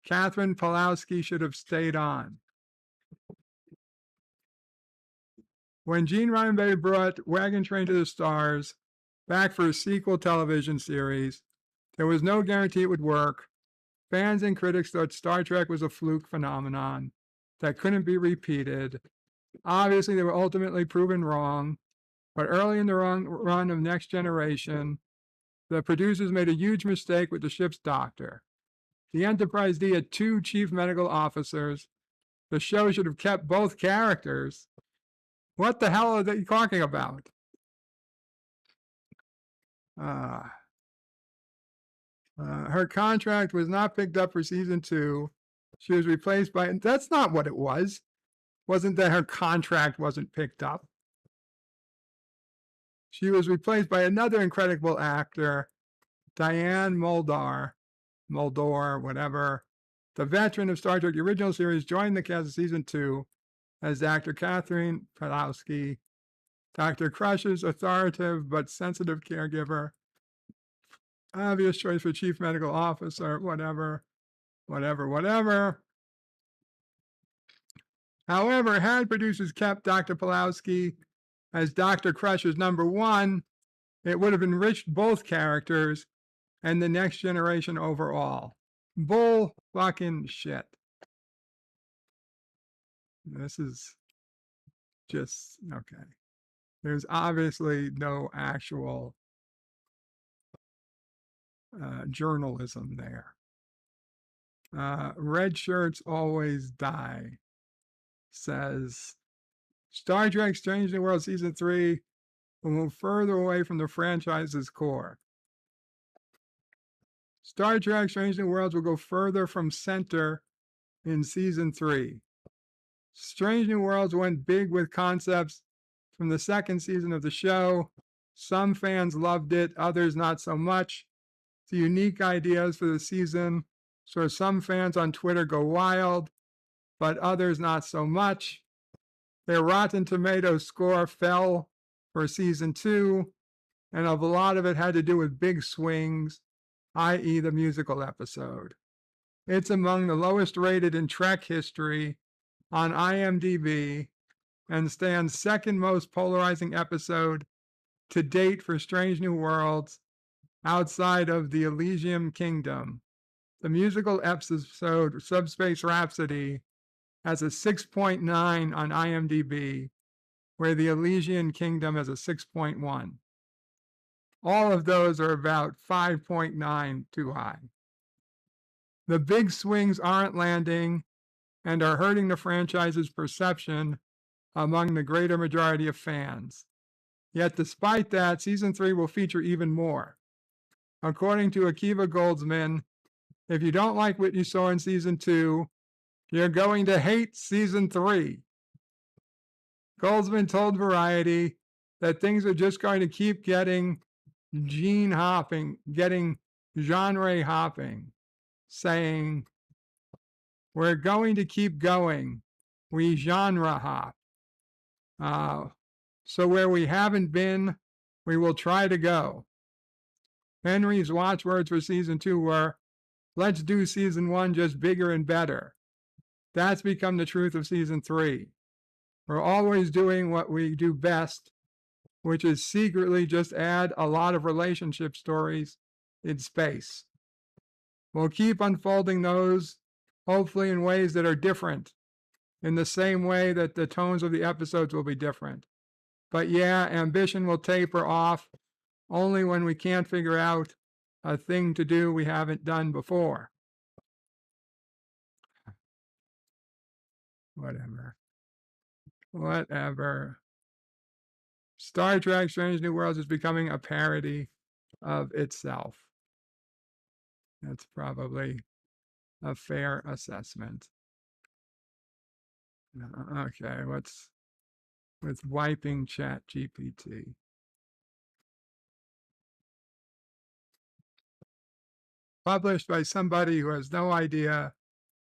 Catherine Pulowski should have stayed on. When Gene Roddenberry brought Wagon Train to the Stars back for a sequel television series, there was no guarantee it would work. Fans and critics thought Star Trek was a fluke phenomenon that couldn't be repeated. Obviously, they were ultimately proven wrong, but early in the run of Next Generation, the producers made a huge mistake with the ship's doctor. The Enterprise D had 2 chief medical officers. The show should have kept both characters. What the hell are they talking about? Her contract was not picked up for season 2. She was replaced by, that's not what it was. Wasn't that her contract wasn't picked up. She was replaced by another incredible actor, Diane Muldaur, whatever. The veteran of Star Trek the original series joined the cast of season 2 as Dr. Catherine Pulowski, Dr. Crusher's authoritative but sensitive caregiver. Obvious choice for chief medical officer, whatever. However, had producers kept Dr. Pulowski as Dr. Crusher's number 1, it would have enriched both characters and the Next Generation overall. Bull fucking shit. This is just, okay. There's obviously no actual journalism there. Red Shirts Always Die says, Star Trek Strange New World Season 3 will move further away from the franchise's core. Star Trek Strange New Worlds will go further from center in Season 3. Strange New Worlds went big with concepts from the second season of the show. Some fans loved it, others not so much. The unique ideas for the season saw some fans on Twitter go wild, but others not so much. Their Rotten Tomatoes score fell for season 2, and a lot of it had to do with big swings, i.e. the musical episode. It's among the lowest rated in Trek history on IMDb and stands second most polarizing episode to date for Strange New Worlds outside of the Elysium Kingdom. The musical episode Subspace Rhapsody has a 6.9 on IMDb, where the Elysian Kingdom has a 6.1. All of those are about 5.9 too high. The big swings aren't landing and are hurting the franchise's perception among the greater majority of fans. Yet despite that, season 3 will feature even more. According to Akiva Goldsman, if you don't like what you saw in season 2, you're going to hate season 3. Goldsman told Variety that things are just going to keep getting genre hopping, saying, we're going to keep going. We genre hop. So where we haven't been, we will try to go. Henry's watchwords for season 2 were, let's do season 1 just bigger and better. That's become the truth of season 3. We're always doing what we do best, which is secretly just add a lot of relationship stories in space. We'll keep unfolding those, hopefully in ways that are different, in the same way that the tones of the episodes will be different. But yeah, ambition will taper off only when we can't figure out a thing to do we haven't done before. Whatever. Star Trek Strange New Worlds is becoming a parody of itself. That's probably a fair assessment. Okay, what's with wiping ChatGPT? Published by somebody who has no idea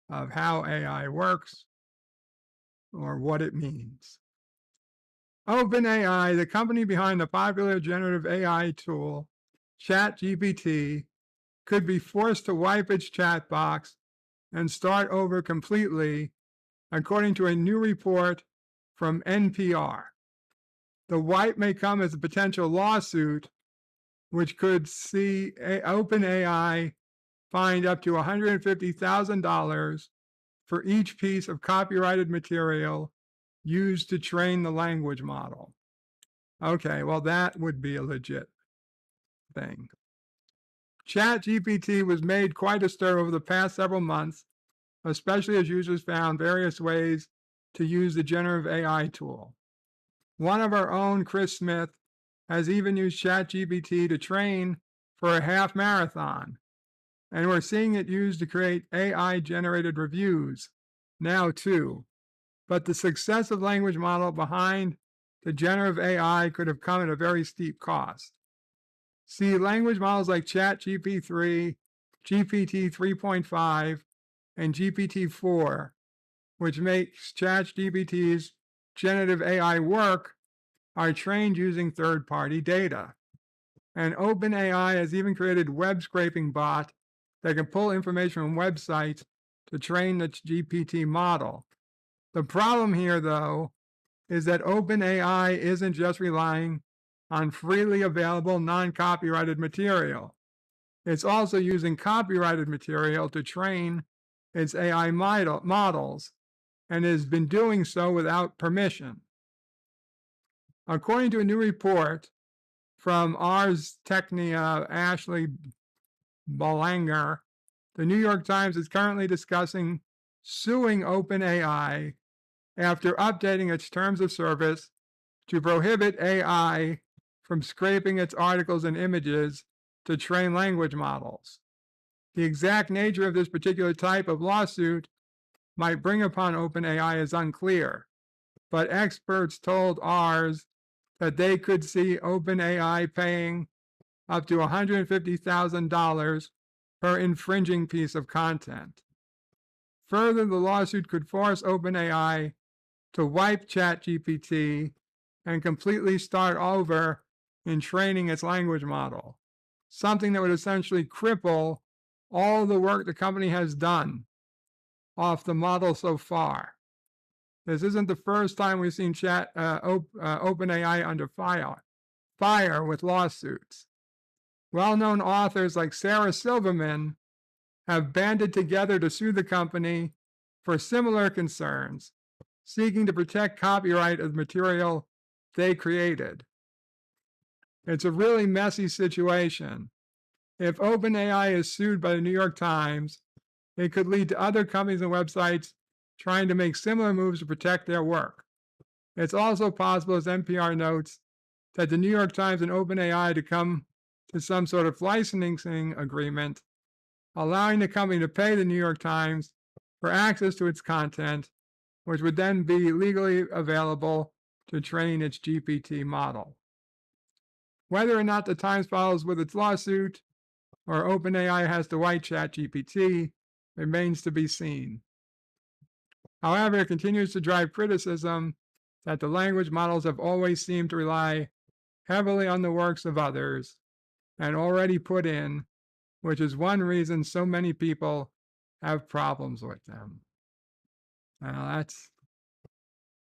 of how AI works. or what it means. OpenAI, the company behind the popular generative AI tool, ChatGPT, could be forced to wipe its chat box and start over completely, according to a new report from NPR. The wipe may come as a potential lawsuit, which could see OpenAI fined up to $150,000 for each piece of copyrighted material used to train the language model. Okay, well, that would be a legit thing. ChatGPT was made quite a stir over the past several months, especially as users found various ways to use the generative AI tool. One of our own, Chris Smith, has even used ChatGPT to train for a half marathon, and we're seeing it used to create AI-generated reviews now too. But the success of language model behind the generative AI could have come at a very steep cost. See, language models like ChatGPT GPT 3.5, and GPT-4, which makes ChatGPT's generative AI work, are trained using third-party data. And OpenAI has even created a web scraping bot that can pull information from websites to train the GPT model. The problem here, though, is that OpenAI isn't just relying on freely available non-copyrighted material. It's also using copyrighted material to train its AI models, and has been doing so without permission. According to a new report from Ars Technica Ashley Belanger, the New York Times is currently discussing suing OpenAI after updating its terms of service to prohibit AI from scraping its articles and images to train language models. The exact nature of this particular type of lawsuit might bring upon OpenAI is unclear, but experts told Ars that they could see OpenAI paying up to $150,000 per infringing piece of content. Further, the lawsuit could force OpenAI to wipe ChatGPT and completely start over in training its language model, something that would essentially cripple all the work the company has done off the model so far. This isn't the first time we've seen OpenAI under fire with lawsuits. Well-known authors like Sarah Silverman have banded together to sue the company for similar concerns, seeking to protect copyright of the material they created. It's a really messy situation. If OpenAI is sued by the New York Times, it could lead to other companies and websites trying to make similar moves to protect their work. It's also possible, as NPR notes, that the New York Times and OpenAI to come to some sort of licensing agreement, allowing the company to pay the New York Times for access to its content, which would then be legally available to train its GPT model. Whether or not the Times follows with its lawsuit or OpenAI has to wipe ChatGPT remains to be seen. However, it continues to drive criticism that the language models have always seemed to rely heavily on the works of others and already put in, which is one reason so many people have problems with them. Now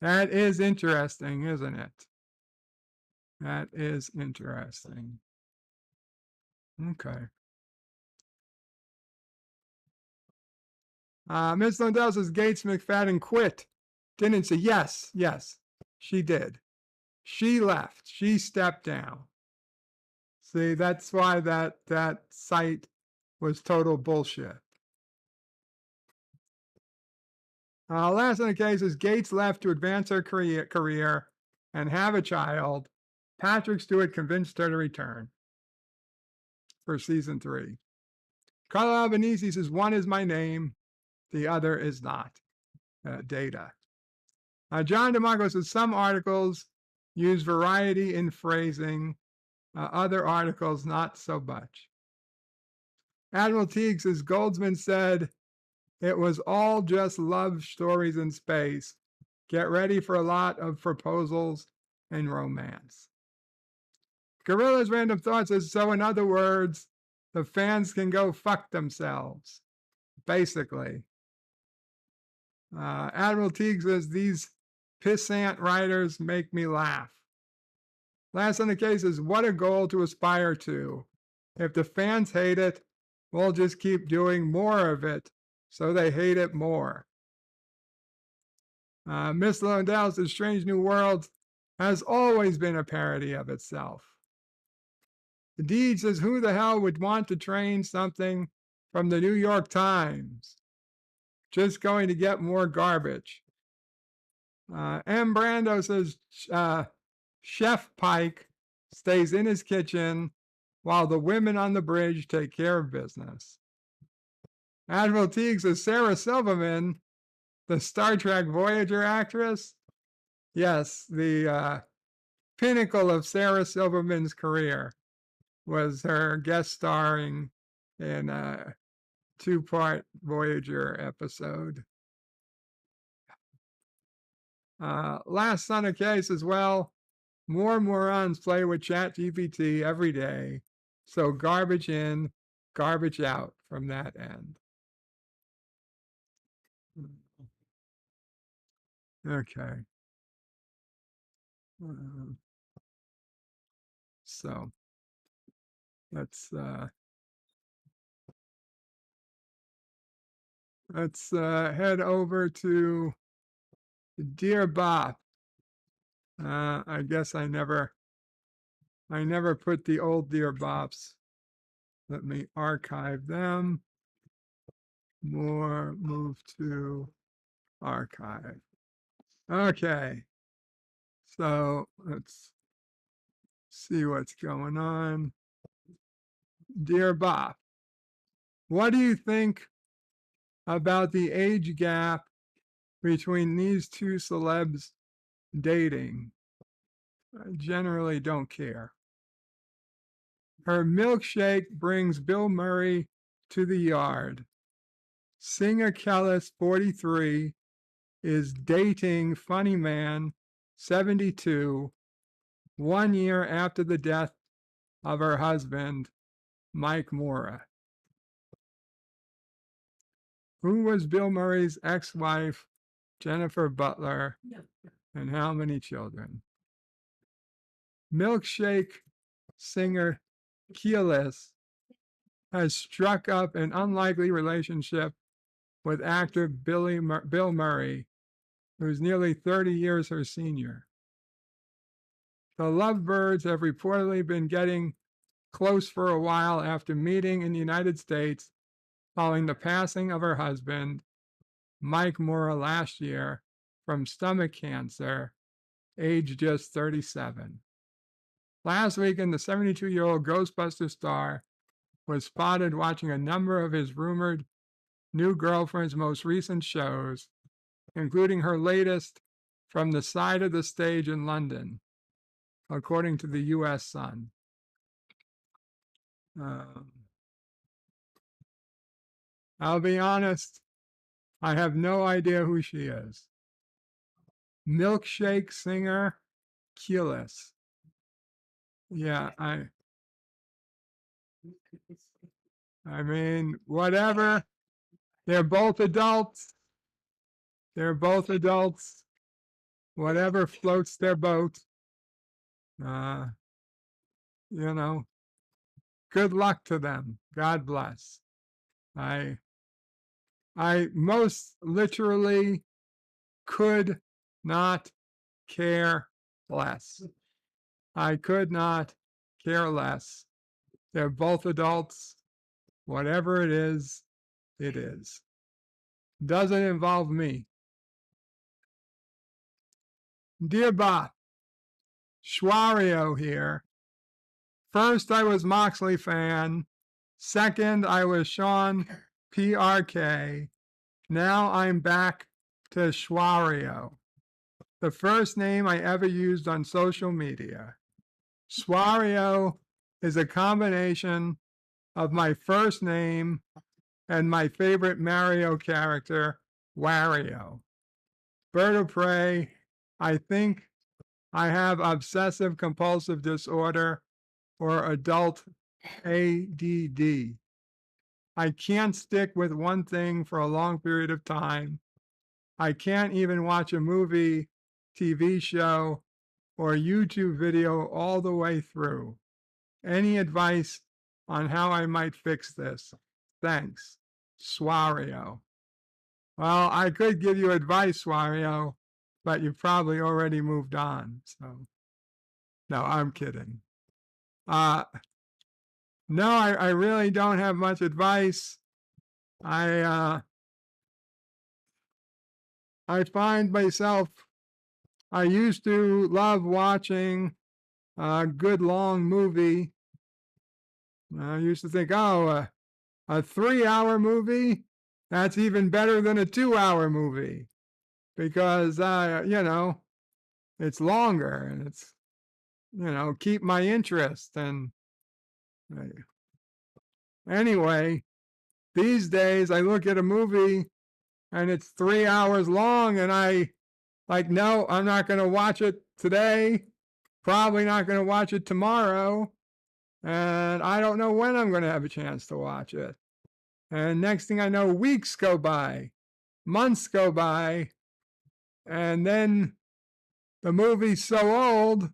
that is interesting, isn't it? That is interesting. Okay. Ms. Lundell says Gates McFadden quit. Didn't say yes, she did. She left. She stepped down. See, that's why that site was total bullshit. Last in the case is Gates left to advance her career and have a child. Patrick Stewart convinced her to return for season 3. Carla Albanese says, one is my name, the other is not. Data. John DeMarco says, some articles use variety in phrasing, other articles not so much. Admiral Teague says, Goldsman said, it was all just love stories in space. Get ready for a lot of proposals and romance. Gorilla's Random Thoughts says, so in other words, the fans can go fuck themselves, basically. Admiral Teague says, these pissant writers make me laugh. Last on the case is, what a goal to aspire to. If the fans hate it, we'll just keep doing more of it so they hate it more. Miss Londell says, Strange New Worlds has always been a parody of itself. The Deed says, who the hell would want to train something from the New York Times? Just going to get more garbage. M. Brando says, Chef Pike stays in his kitchen while the women on the bridge take care of business. Admiral Teague says, Sarah Silverman, the Star Trek Voyager actress. Yes, the pinnacle of Sarah Silverman's career was her guest starring in a 2-part Voyager episode. Last on the case as well, more morons play with ChatGPT every day, so garbage in, garbage out from that end. Okay. So let's head over to Dear Bob. I guess I never put the old Dear Bops. Let me archive them. More, move to archive. Okay. So let's see what's going on. Dear Bob, what do you think about the age gap between these two celebs dating? I generally don't care. Her milkshake brings Bill Murray to the yard. Singer Kellis, 43, is dating funny man, 72, 1 year after the death of her husband, Mike Mora. Who was Bill Murray's ex-wife, Jennifer Butler, and how many children? Milkshake singer Keelis has struck up an unlikely relationship with actor Bill Murray, who's nearly 30 years her senior. The lovebirds have reportedly been getting close for a while after meeting in the United States following the passing of her husband, Mike Mora, last year from stomach cancer, aged just 37. Last weekend, the 72-year-old Ghostbuster star was spotted watching a number of his rumored new girlfriend's most recent shows, including her latest from the side of the stage in London, according to the U.S. Sun. I'll be honest, I have no idea who she is. Milkshake singer Keelis. Yeah, I mean, whatever. They're both adults. They're both adults. Whatever floats their boat. You know, good luck to them. God bless. I most literally could not care less. I could not care less. They're both adults. Whatever it is, it is. Doesn't involve me. Dear Bob, Schwario here. First, I was Moxley fan. Second, I was Sean PRK. Now I'm back to Schwario, the first name I ever used on social media. Schwario is a combination of my first name and my favorite Mario character, Wario. Bird of Prey, I think I have obsessive compulsive disorder or adult ADD. I can't stick with one thing for a long period of time. I can't even watch a movie, TV show, or YouTube video all the way through. Any advice on how I might fix this? Thanks, Swario. Well, I could give you advice, Swario, but you've probably already moved on. So, no, I'm kidding. No, I really don't have much advice. I find myself, I used to love watching a good long movie. I used to think, oh, a 3-hour movie, that's even better than a 2-hour movie because, you know, it's longer and it's, you know, keep my interest. And anyway, these days I look at a movie and it's 3 hours long and I like, no, I'm not going to watch it today. Probably not going to watch it tomorrow. And I don't know when I'm going to have a chance to watch it. And next thing I know, weeks go by, months go by, and then the movie's so old,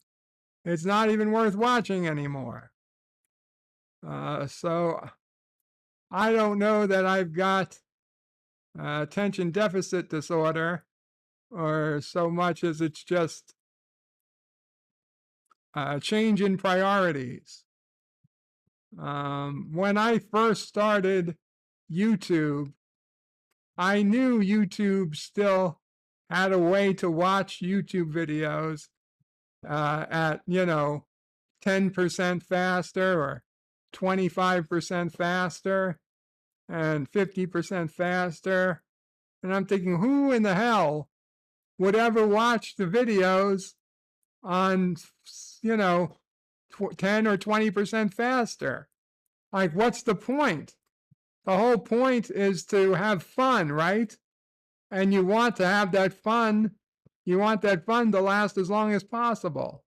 it's not even worth watching anymore. So I don't know that I've got attention deficit disorder, or so much as it's just a change in priorities. When I first started YouTube, I knew YouTube still had a way to watch YouTube videos at, you know, 10% faster or 25% faster and 50% faster. And I'm thinking, who in the hell would ever watch the videos on, you know, 10 or 20% faster? Like, what's the point? The whole point is to have fun, right? And you want to have that fun. You want that fun to last as long as possible.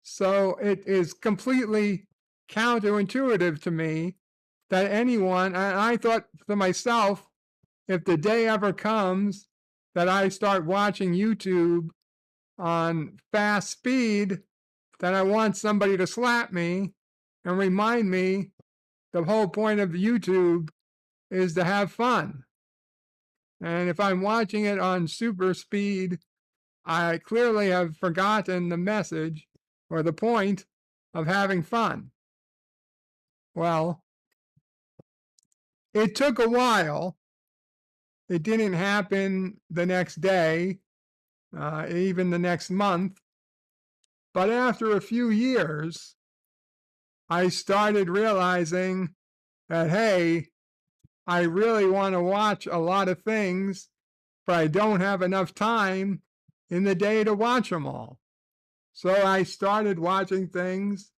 So it is completely counterintuitive to me that anyone, and I thought to myself, if the day ever comes that I start watching YouTube on fast speed, then I want somebody to slap me and remind me the whole point of YouTube is to have fun. And if I'm watching it on super speed, I clearly have forgotten the message or the point of having fun. Well, it took a while. It didn't happen the next day, even the next month. But after a few years, I started realizing that, hey, I really want to watch a lot of things, but I don't have enough time in the day to watch them all. So I started watching things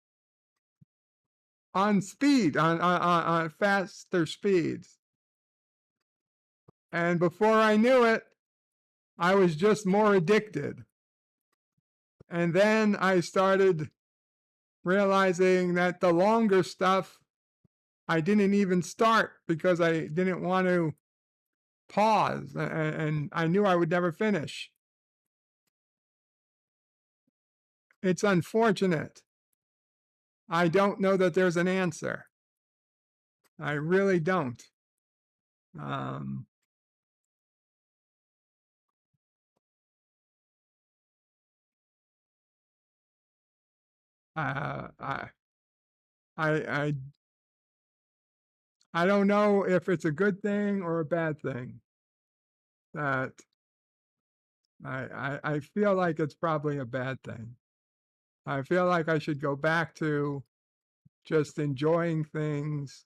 on speed, on faster speeds. And before I knew it, I was just more addicted. And then I started realizing that the longer stuff, I didn't even start because I didn't want to pause, and I knew I would never finish. It's unfortunate. I don't know that there's an answer. I really don't. I don't know if it's a good thing or a bad thing. That I feel like it's probably a bad thing. I feel like I should go back to just enjoying things,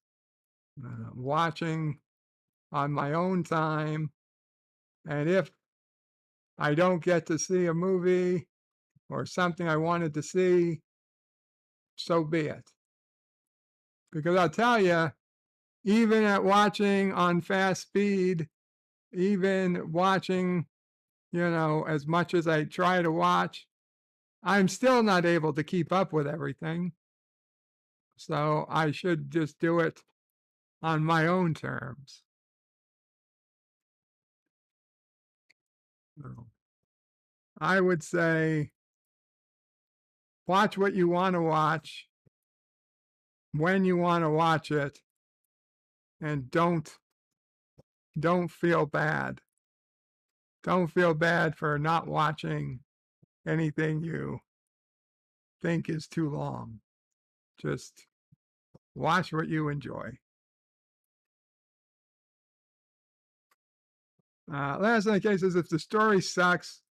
watching on my own time. And if I don't get to see a movie or something I wanted to see, so be it. Because I'll tell you, even at watching on fast speed, even watching as much as I try to watch, I'm still not able to keep up with everything. So I should just do it on my own terms. So I would say watch what you want to watch, when you want to watch it, and don't feel bad. Don't feel bad for not watching anything you think is too long. Just watch what you enjoy. Last in the case is if the story sucks,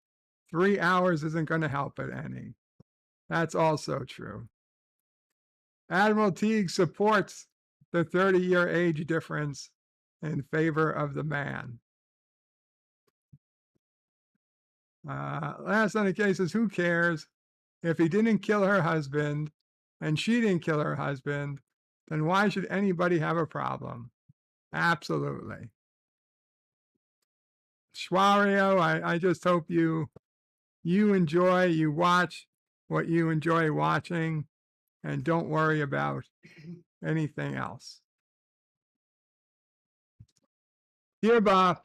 3 hours isn't going to help it any. That's also true. Admiral Teague supports the 30-year age difference in favor of the man. Last on the case is who cares? If he didn't kill her husband and she didn't kill her husband, then why should anybody have a problem? Absolutely. Schwario, I just hope you watch what you enjoy watching and don't worry about anything else. Dear Bob,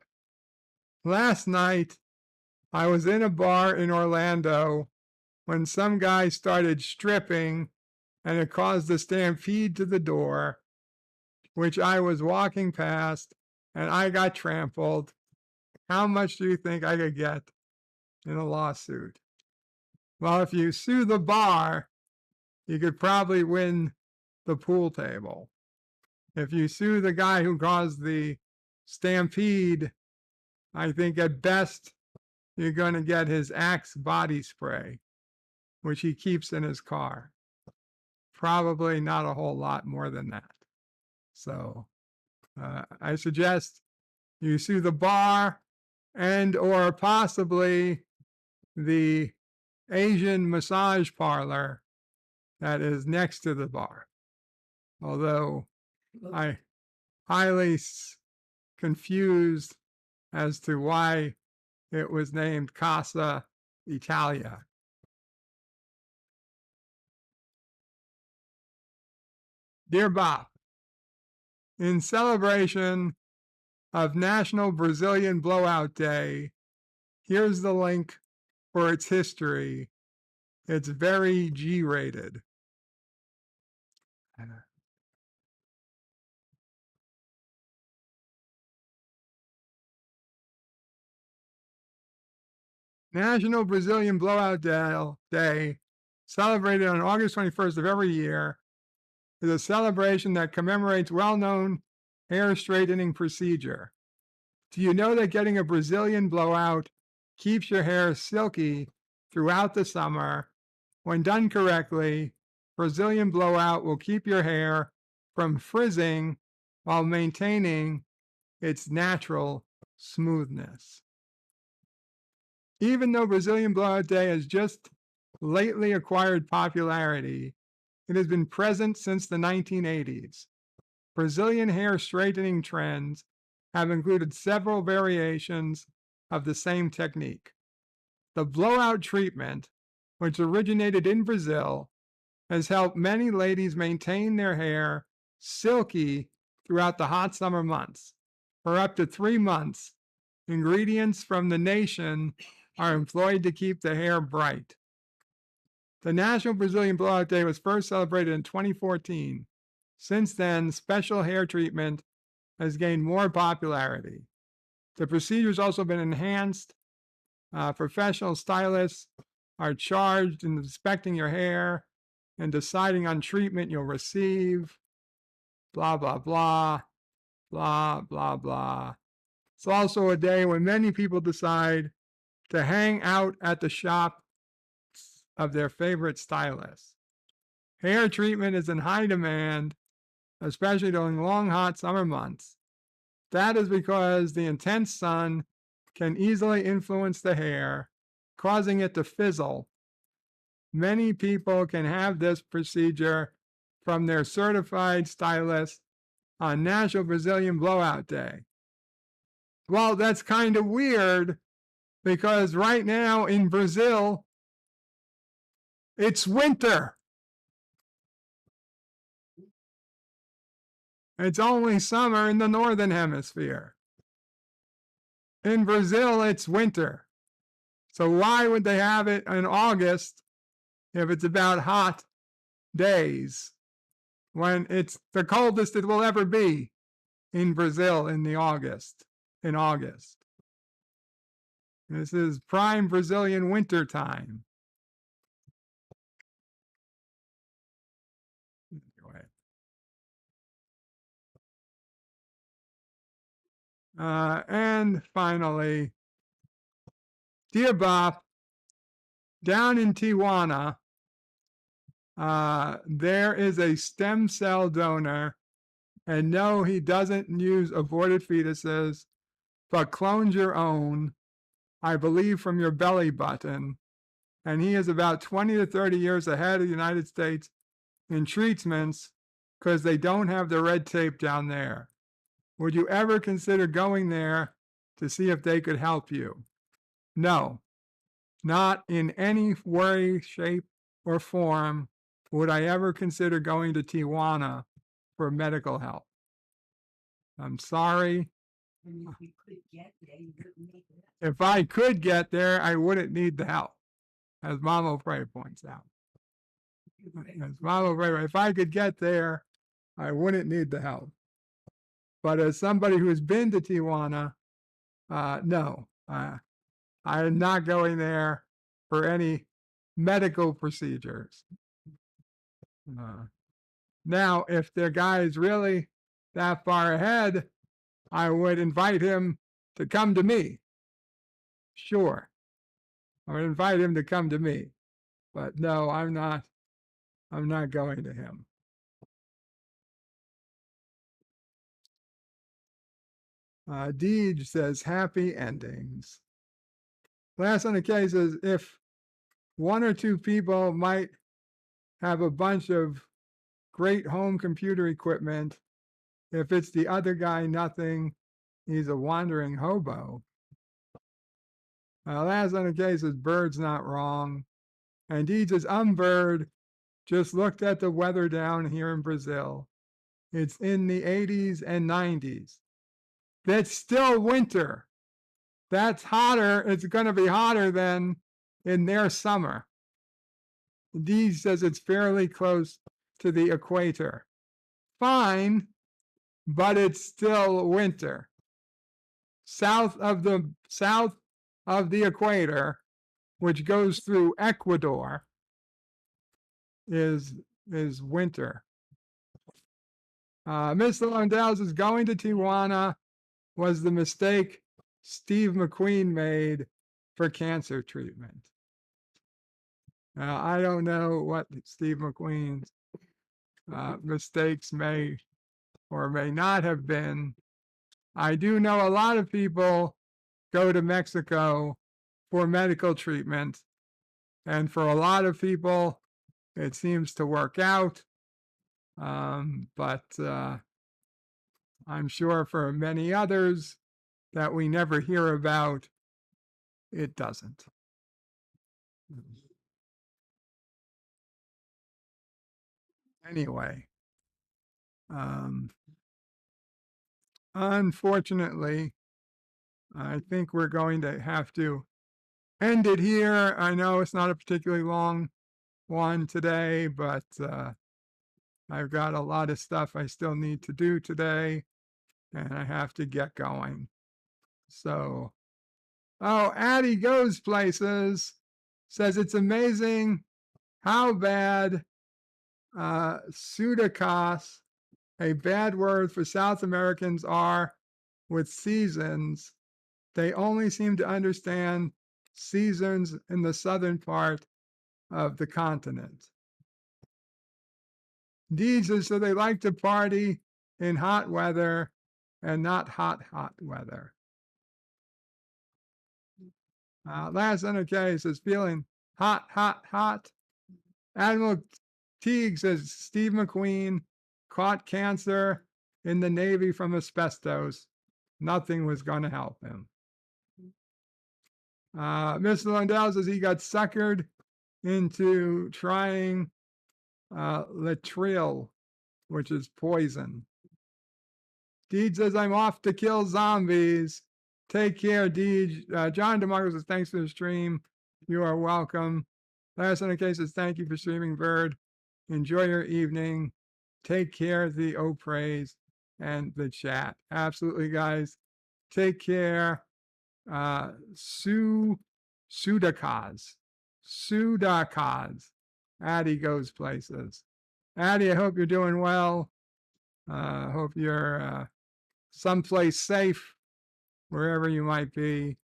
last night I was in a bar in Orlando when some guy started stripping and it caused a stampede to the door, which I was walking past and I got trampled. How much do you think I could get in a lawsuit? Well, if you sue the bar, you could probably win the pool table. If you sue the guy who caused the stampede, I think at best you're going to get his Axe body spray, which he keeps in his car. Probably not a whole lot more than that. So I suggest you sue the bar and or possibly the Asian massage parlor that is next to the bar. Although I highly confused as to why it was named Casa Italia. Dear Bob, in celebration of National Brazilian Blowout Day, here's the link for its history. It's very G-rated. National Brazilian Blowout Day, celebrated on August 21st of every year, is a celebration that commemorates well-known hair straightening procedure. Do you know that getting a Brazilian blowout keeps your hair silky throughout the summer? When done correctly, Brazilian blowout will keep your hair from frizzing while maintaining its natural smoothness. Even though Brazilian Blowout Day has just lately acquired popularity, it has been present since the 1980s. Brazilian hair straightening trends have included several variations of the same technique. The blowout treatment, which originated in Brazil, has helped many ladies maintain their hair silky throughout the hot summer months. For up to 3 months, ingredients from the nation are employed to keep the hair bright. The National Brazilian Blowout Day was first celebrated in 2014. Since then, special hair treatment has gained more popularity. The procedure has also been enhanced. Professional stylists are charged in inspecting your hair and deciding on treatment you'll receive. Blah, blah, blah, blah, blah, blah. It's also a day when many people decide to hang out at the shop of their favorite stylist. Hair treatment is in high demand, especially during long, hot summer months. That is because the intense sun can easily influence the hair, causing it to fizzle. Many people can have this procedure from their certified stylist on National Brazilian Blowout Day. Well, that's kind of weird because right now in Brazil, it's winter. It's only summer in the northern hemisphere. In Brazil, it's winter. So why would they have it in August if it's about hot days when it's the coldest it will ever be in Brazil in August? This is prime Brazilian winter time. Anyway. And finally, dear Bob, down in Tijuana, there is a stem cell donor, and no, he doesn't use aborted fetuses, but clones your own, I believe from your belly button, and he is about 20 to 30 years ahead of the United States in treatments because they don't have the red tape down there. Would you ever consider going there to see if they could help you? No, not in any way, shape, or form would I ever consider going to Tijuana for medical help. I'm sorry. If I could get there, I wouldn't need the help, as Mama Frey points out. As Mama Frey, if I could get there, I wouldn't need the help. But as somebody who's been to Tijuana, no, I am not going there for any medical procedures. Now, if the guy is really that far ahead, I would invite him to come to me. Sure. I would invite him to come to me. But no, I'm not going to him. Deej says, happy endings. Last on the case is if one or two people might have a bunch of great home computer equipment, if it's the other guy, nothing, he's a wandering hobo. Last on the case is Bird's not wrong. And Deej says, Bird, just looked at the weather down here in Brazil. It's in the 80s and 90s. That's still winter. That's hotter. It's going to be hotter than in their summer. Deej says it's fairly close to the equator. Fine, but it's still winter. South of the equator, which goes through Ecuador, is winter. Mr. Lundell says going to Tijuana was the mistake Steve McQueen made for cancer treatment. I don't know what Steve McQueen's mistakes may or may not have been. I do know a lot of people go to Mexico for medical treatment, and for a lot of people, it seems to work out. But I'm sure for many others that we never hear about, it doesn't. Anyway, unfortunately, I think we're going to have to end it here. I know it's not a particularly long one today, but I've got a lot of stuff I still need to do today, and I have to get going. So, Addie Goes Places says it's amazing how bad pseudocos, a bad word for South Americans, are with seasons. They only seem to understand seasons in the southern part of the continent. Jesus, so they like to party in hot weather and not hot weather. Last on the case is feeling hot. Admiral Teague says Steve McQueen caught cancer in the Navy from asbestos. Nothing was going to help him. Mr. Lundell says he got suckered into trying Latril, which is poison. Deed says, I'm off to kill zombies. Take care, Deed. John DeMarco says, thanks for the stream. You are welcome. Last in the case says, thank you for streaming, Bird. Enjoy your evening. Take care, the praise and the chat. Absolutely, guys. Take care. Sudakaz. Addie goes places. Addie, I hope you're doing well. Hope you're someplace safe, wherever you might be.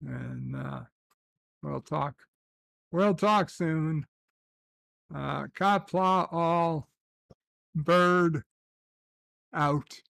And we'll talk soon. Kapla all, Bird out.